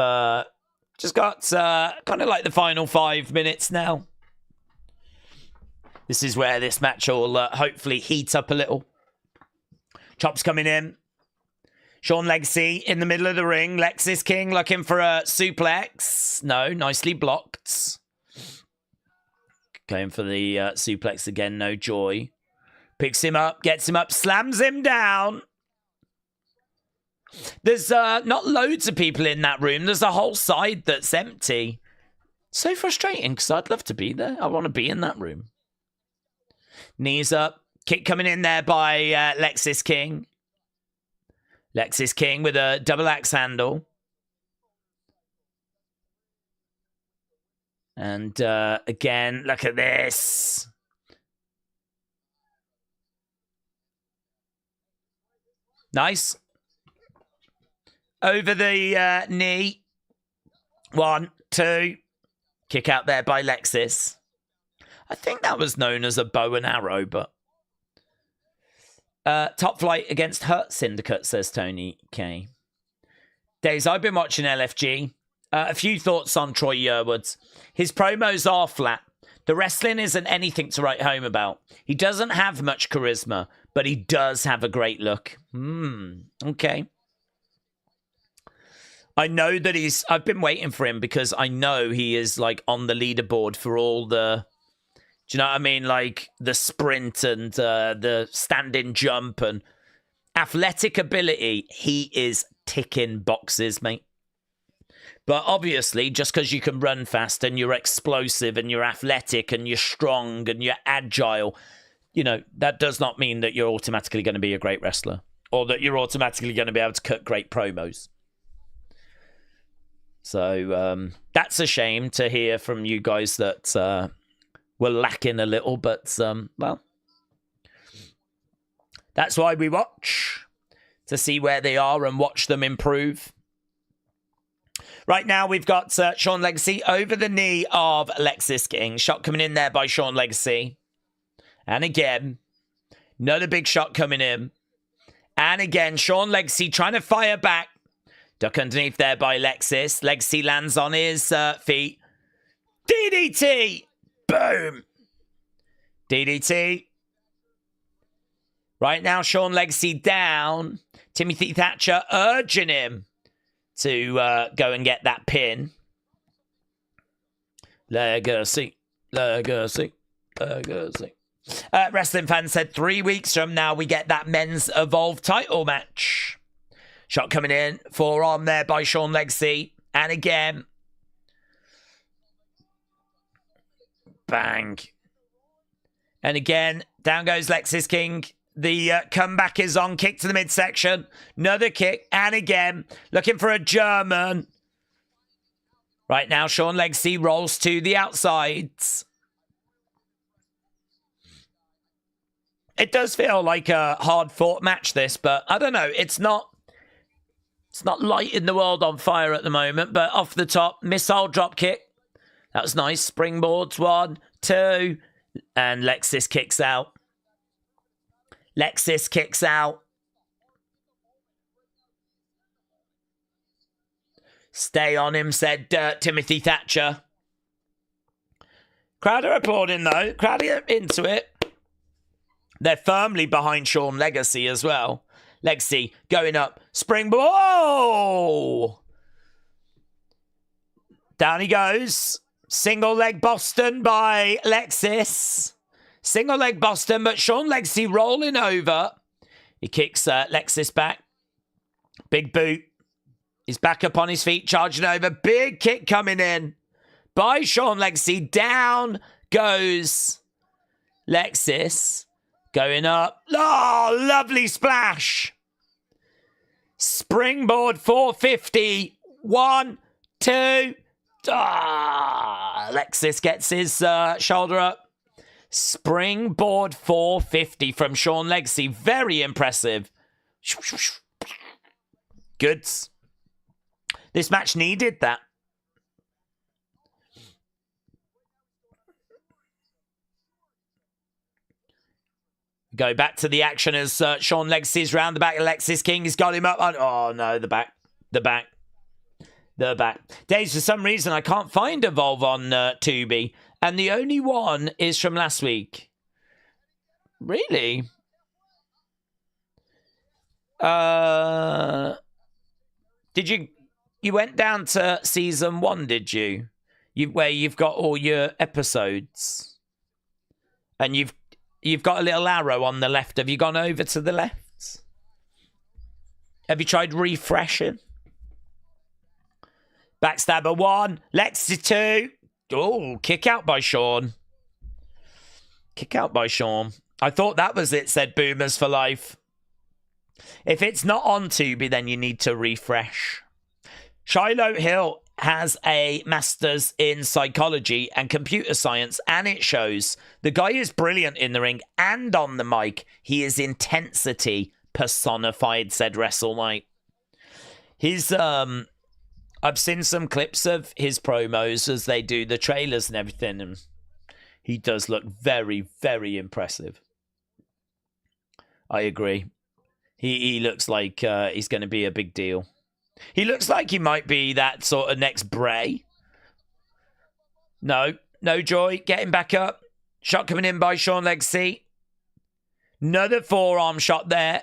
just got kind of like the final 5 minutes now. This is where this match will hopefully heat up a little. Chops coming in. Sean Legacy in the middle of the ring. Lexis King looking for a suplex. No, nicely blocked. Going for the suplex again. No joy. Picks him up, gets him up, slams him down. There's not loads of people in that room. There's a whole side that's empty. So frustrating because I'd love to be there. I want to be in that room. Knees up. Kick coming in there by Lexis King. Lexis King with a double axe handle. And again, look at this. Nice. Over the knee. 1, 2. Kick out there by Lexis. I think that was known as a bow and arrow, but... Top Flight against Hurt Syndicate, says Tony K. Days, I've been watching LFG. A few thoughts on Troy Yearwood. His promos are flat. The wrestling isn't anything to write home about. He doesn't have much charisma, but he does have a great look. Okay. I know that I've been waiting for him because I know he is like on the leaderboard for all the, do you know what I mean? Like the sprint and the standing jump and athletic ability. He is ticking boxes, mate. But obviously, just because you can run fast and you're explosive and you're athletic and you're strong and you're agile, you know, that does not mean that you're automatically going to be a great wrestler or that you're automatically going to be able to cut great promos. So that's a shame to hear from you guys that were lacking a little, but, well, that's why we watch, to see where they are and watch them improve. Right now, we've got Sean Legacy over the knee of Lexis King. Shot coming in there by Sean Legacy. And again, another big shot coming in. And again, Sean Legacy trying to fire back. Duck underneath there by Lexis. Lexi lands on his feet. DDT! Boom! DDT. Right now, Sean Legacy down. Timothy Thatcher urging him to go and get that pin. Legacy. Legacy. Legacy. Wrestling fans said 3 weeks from now we get that men's Evolve title match. Shot coming in. Forearm there by Sean Legacy. And again. Bang. And again, down goes Lexis King. The comeback is on. Kick to the midsection. Another kick. And again, looking for a German. Right now, Sean Legacy rolls to the outsides. It does feel like a hard-fought match, this, but I don't know. It's not lighting the world on fire at the moment, but off the top, missile drop kick. That was nice. Springboards, 1, 2, and Lexis kicks out. Lexis kicks out. Stay on him, said Timothy Thatcher. Crowd are applauding, though. Crowd are into it. They're firmly behind Sean Legacy as well. Legacy going up. Springboard. Oh! Down he goes. Single leg Boston by Lexis. Single leg Boston, but Sean Legacy rolling over. He kicks Lexis back. Big boot. He's back up on his feet, charging over. Big kick coming in by Sean Legacy. Down goes Lexis. Going up. Oh, lovely splash. Springboard 450. 1, 2. Lexis gets his shoulder up. Springboard 450 from Sean Legacy. Very impressive. Goods. This match needed that. Go back to the action as Sean Legacy's round the back. Lexis King has got him up. Oh, no, the back. The back. The back. Daze, for some reason, I can't find Evolve on Tubi. And the only one is from last week. Really? Did you... You went down to season 1, did you? Where you've got all your episodes. And you've got a little arrow on the left. Have you gone over to the left? Have you tried refreshing? Backstabber 1. Lexi 2. Oh, kick out by Sean. Kick out by Sean. I thought that was it, said Boomers for Life. If it's not on Tubi, then you need to refresh. Shiloh Hill has a master's in psychology and computer science, and it shows the guy is brilliant in the ring and on the mic. He is intensity personified, said Wrestle Night. His I've seen some clips of his promos as they do the trailers and everything, and he does look very, very impressive. I agree. He looks like he's going to be a big deal. He looks like he might be that sort of next Bray. No joy. Getting back up. Shot coming in by Sean Legacy. Another forearm shot there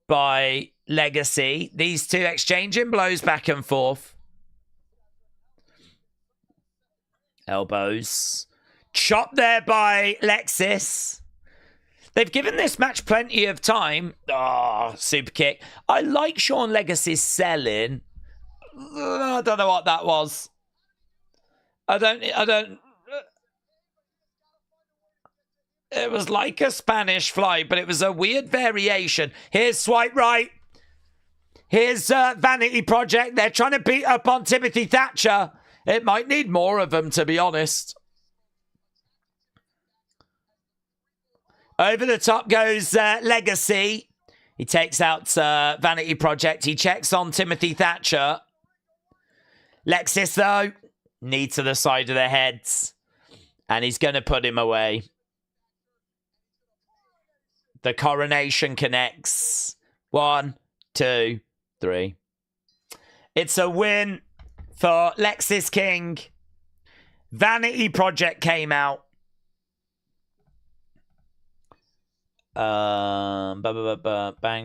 by Legacy. These two exchanging blows back and forth. Elbows. Chop there by Lexis. They've given this match plenty of time. Oh, super kick. I like Sean Legacy's selling. I don't know what that was. I don't. It was like a Spanish fly, but it was a weird variation. Here's swipe right. Here's Vanity Project. They're trying to beat up on Timothy Thatcher. It might need more of them, to be honest. Over the top goes Legacy. He takes out Vanity Project. He checks on Timothy Thatcher. Lexis, though, knee to the side of the heads. And he's going to put him away. The coronation connects. 1, 2, 3. It's a win for Lexis King. Vanity Project came out. Bang,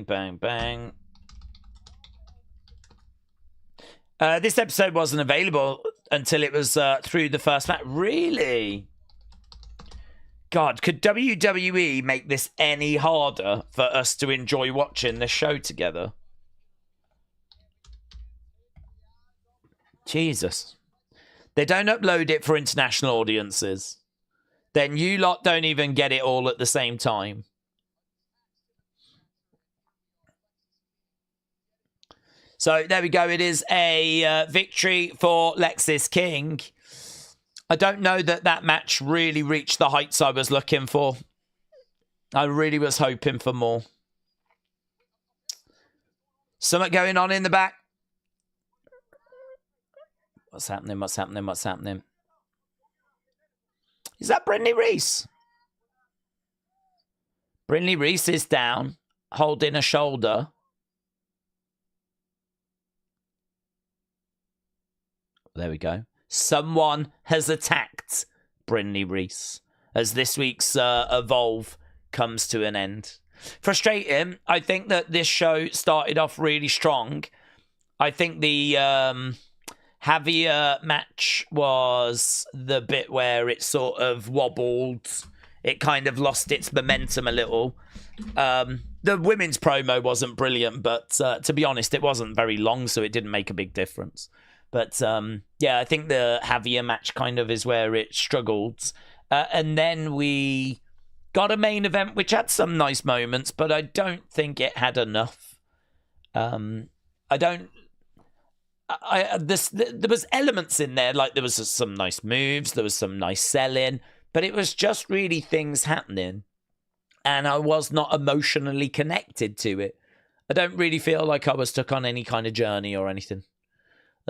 bang, bang. This episode wasn't available until it was through the first match. Really? God, could WWE make this any harder for us to enjoy watching the show together? Jesus. They don't upload it for international audiences. Then you lot don't even get it all at the same time. So there we go. It is a victory for Lexis King. I don't know that that match really reached the heights I was looking for. I really was hoping for more. Something going on in the back. What's happening? What's happening? What's happening? Is that Brindley Reese? Brindley Reese is down, holding a shoulder. There we go. Someone has attacked Brindley Reese as this week's Evolve comes to an end. Frustrating. I think that this show started off really strong. I think the Javier match was the bit where it sort of wobbled. It kind of lost its momentum a little. The women's promo wasn't brilliant, but to be honest, it wasn't very long, so it didn't make a big difference. But yeah, I think the Javier match kind of is where it struggled. And then we got a main event which had some nice moments, but I don't think it had enough. There was elements in there, like there was some nice moves, there was some nice selling, but it was just really things happening. And I was not emotionally connected to it. I don't really feel like I was stuck on any kind of journey or anything.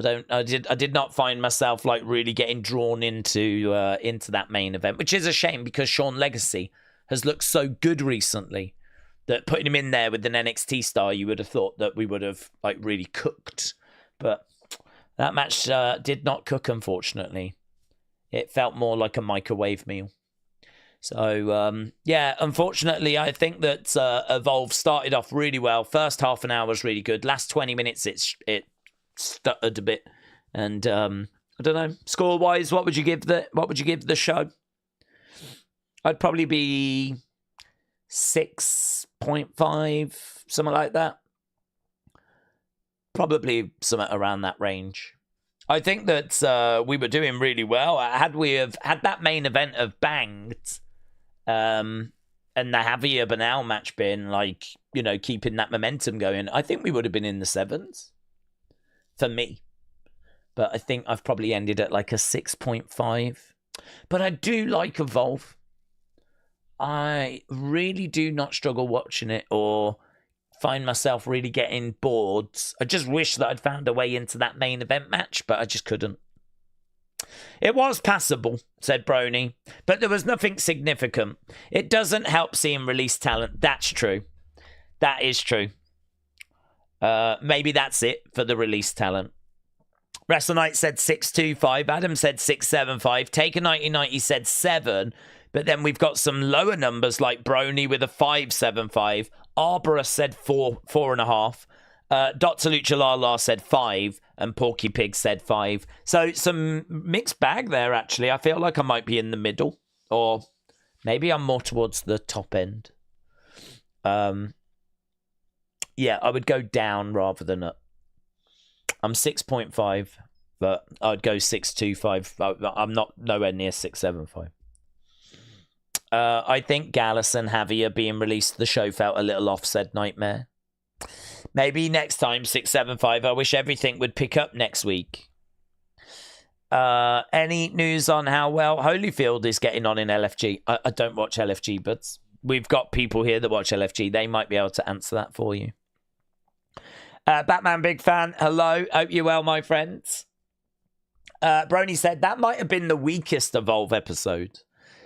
I did not find myself like really getting drawn into that main event, which is a shame because Sean Legacy has looked so good recently that putting him in there with an NXT star, you would have thought that we would have like really cooked. But that match did not cook, unfortunately. It felt more like a microwave meal. So, yeah, unfortunately, I think that Evolve started off really well. First half an hour was really good. Last 20 minutes, it stuttered a bit. And I don't know, score-wise, what would you give the show? I'd probably be 6.5, something like that. Probably something around that range. I think that we were doing really well. Had that main event have banged, and the Javier Bernal match been like, you know, keeping that momentum going, I think we would have been in the 7s for me. But I think I've probably ended at like a 6.5. But I do like Evolve. I really do not struggle watching it or find myself really getting bored. I just wish that I'd found a way into that main event match, but I just couldn't. It was passable, said Brony, but there was nothing significant. It doesn't help seeing released talent. That's true. That is true. Maybe that's it for the released talent. Wrestle Knight said 6.25. Adam said 6.75. Taker 1990 said 7. But then we've got some lower numbers like Brony with a 5.75. Arbora said 4.5. Dr. Lucha Lala said 5. And Porky Pig said 5. So some mixed bag there, actually. I feel like I might be in the middle. Or maybe I'm more towards the top end. Yeah, I would go down rather than up. I'm 6.5, but I'd go 6.25. I'm not nowhere near 6.75. I think Gallus and Javier being released, the show felt a little off, said Nightmare. Maybe next time, 6.75. I wish everything would pick up next week. Any news on how well Holyfield is getting on in LFG? I don't watch LFG, but we've got people here that watch LFG. They might be able to answer that for you. Batman Big Fan, hello. Hope you're well, my friends. Brony said, that might have been the weakest Evolve episode.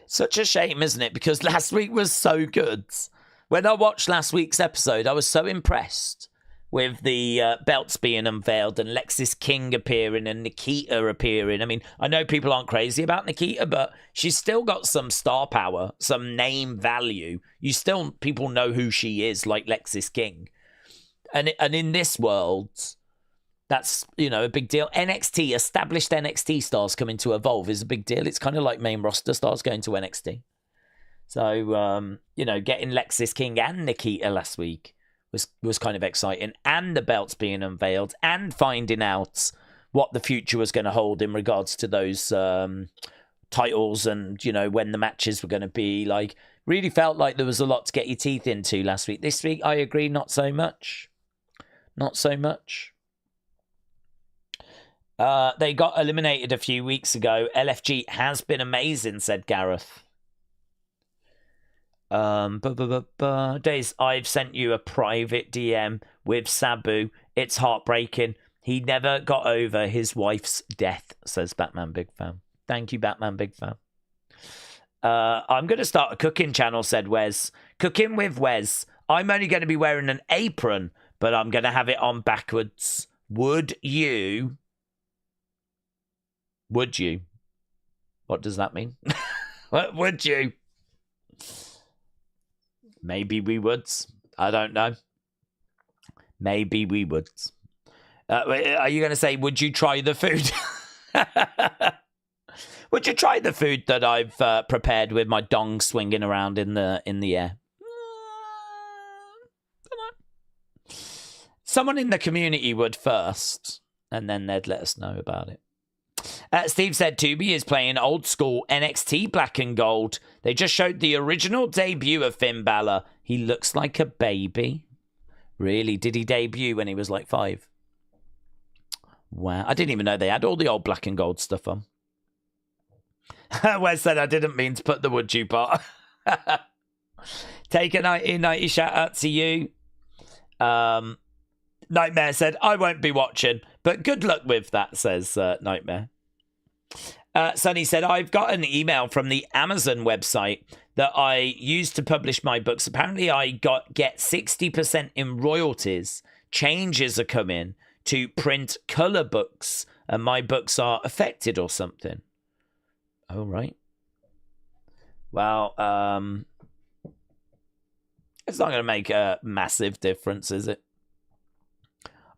Such a shame, isn't it? Because last week was so good. When I watched last week's episode, I was so impressed with the belts being unveiled and Lexis King appearing and Nikita appearing. I mean, I know people aren't crazy about Nikita, but she's still got some star power, some name value. People know who she is, like Lexis King. And in this world, that's, a big deal. established NXT stars coming to Evolve is a big deal. It's kind of like main roster stars going to NXT. So, getting Lexis King and Nikita last week was kind of exciting. And the belts being unveiled and finding out what the future was going to hold in regards to those titles and, when the matches were going to be. Like, really felt like there was a lot to get your teeth into last week. This week, I agree, not so much. Not so much. They got eliminated a few weeks ago. LFG has been amazing, said Gareth. Daze, I've sent you a private DM with Sabu. It's heartbreaking. He never got over his wife's death, says Batman Big Fan. Thank you, Batman Big Fan. I'm going to start a cooking channel, said Wes. Cooking with Wes. I'm only going to be wearing an apron, but I'm going to have it on backwards. Would you? Would you? What does that mean? Would you? Maybe we would. I don't know. Maybe we would. Are you going to say, would you try the food? Would you try the food that I've prepared with my dong swinging around in the air? Someone in the community would first, and then they'd let us know about it. Steve said Tubi is playing old school NXT Black and Gold. They just showed the original debut of Finn Balor. He looks like a baby. Really? Did he debut when he was like 5? Wow. I didn't even know they had all the old Black and Gold stuff on. Wes said I didn't mean to put the would you part. Take a 1990 shout out to you. Nightmare said, I won't be watching, but good luck with that, says Nightmare. Sonny said, I've got an email from the Amazon website that I used to publish my books. Apparently I get 60% in royalties. Changes are coming to print colour books, and my books are affected or something. Oh, right. Well, it's not going to make a massive difference, is it?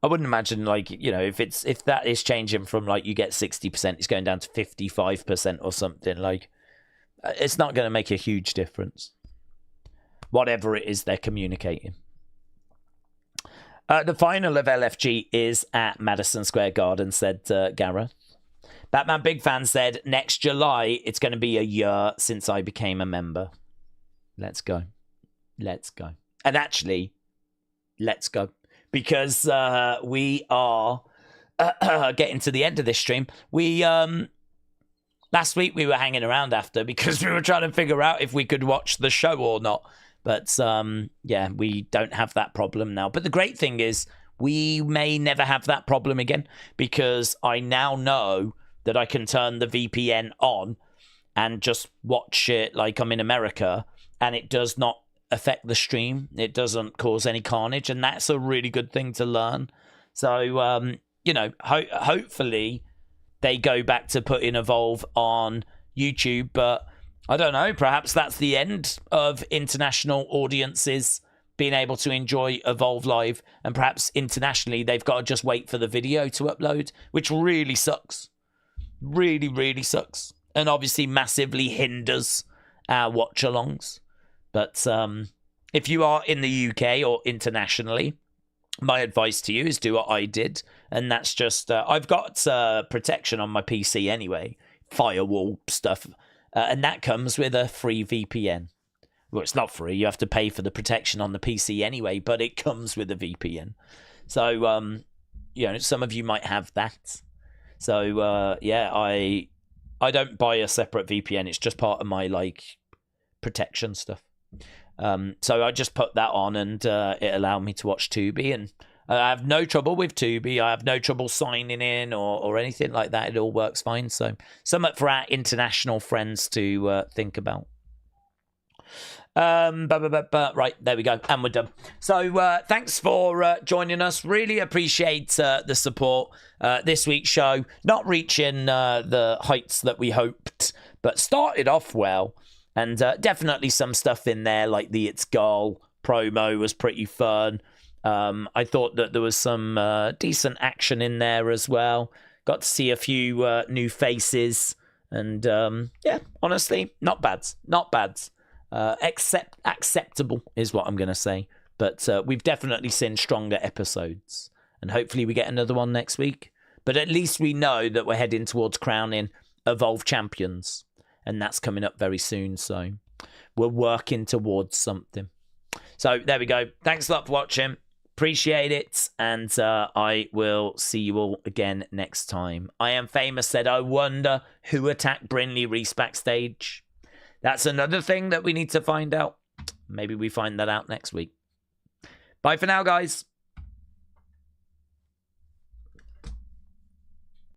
I wouldn't imagine, like, if that is changing from, like, you get 60%, it's going down to 55% or something. Like, it's not going to make a huge difference. Whatever it is they're communicating. The final of LFG is at Madison Square Garden, said Gareth. Batman Big Fan said, next July, it's going to be a year since I became a member. Let's go. Let's go. And actually, let's go. Because we are getting to the end of this stream. Last week we were hanging around after because we were trying to figure out if we could watch the show or not. But yeah, we don't have that problem now. But the great thing is we may never have that problem again, because I now know that I can turn the VPN on and just watch it like I'm in America, and it does not affect the stream. It doesn't cause any carnage, and that's a really good thing to learn. So hopefully they go back to putting Evolve on YouTube, but I don't know, perhaps that's the end of international audiences being able to enjoy Evolve Live, and perhaps internationally they've got to just wait for the video to upload, which really sucks. Really, really sucks, and obviously massively hinders our watch-alongs. But if you are in the UK or internationally, my advice to you is do what I did. And that's just, I've got protection on my PC anyway, firewall stuff. And that comes with a free VPN. Well, it's not free. You have to pay for the protection on the PC anyway, but it comes with a VPN. So, some of you might have that. So, yeah, I don't buy a separate VPN. It's just part of my, protection stuff. So I just put that on, and it allowed me to watch Tubi, and I have no trouble with Tubi. I have no trouble signing in or anything like that. It all works fine. So something for our international friends to think about. Right, there we go. And we're done. So thanks for joining us. Really appreciate the support. This week's show, not reaching the heights that we hoped, but started off well. And definitely some stuff in there, like the It's Girl promo was pretty fun. I thought that there was some decent action in there as well. Got to see a few new faces. And yeah, honestly, not bad. Not bad. Acceptable is what I'm going to say. But we've definitely seen stronger episodes. And hopefully we get another one next week. But at least we know that we're heading towards crowning Evolve champions. And that's coming up very soon. So we're working towards something. So there we go. Thanks a lot for watching. Appreciate it. And I will see you all again next time. I Am Famous said, I wonder who attacked Brindley Reese backstage. That's another thing that we need to find out. Maybe we find that out next week. Bye for now, guys.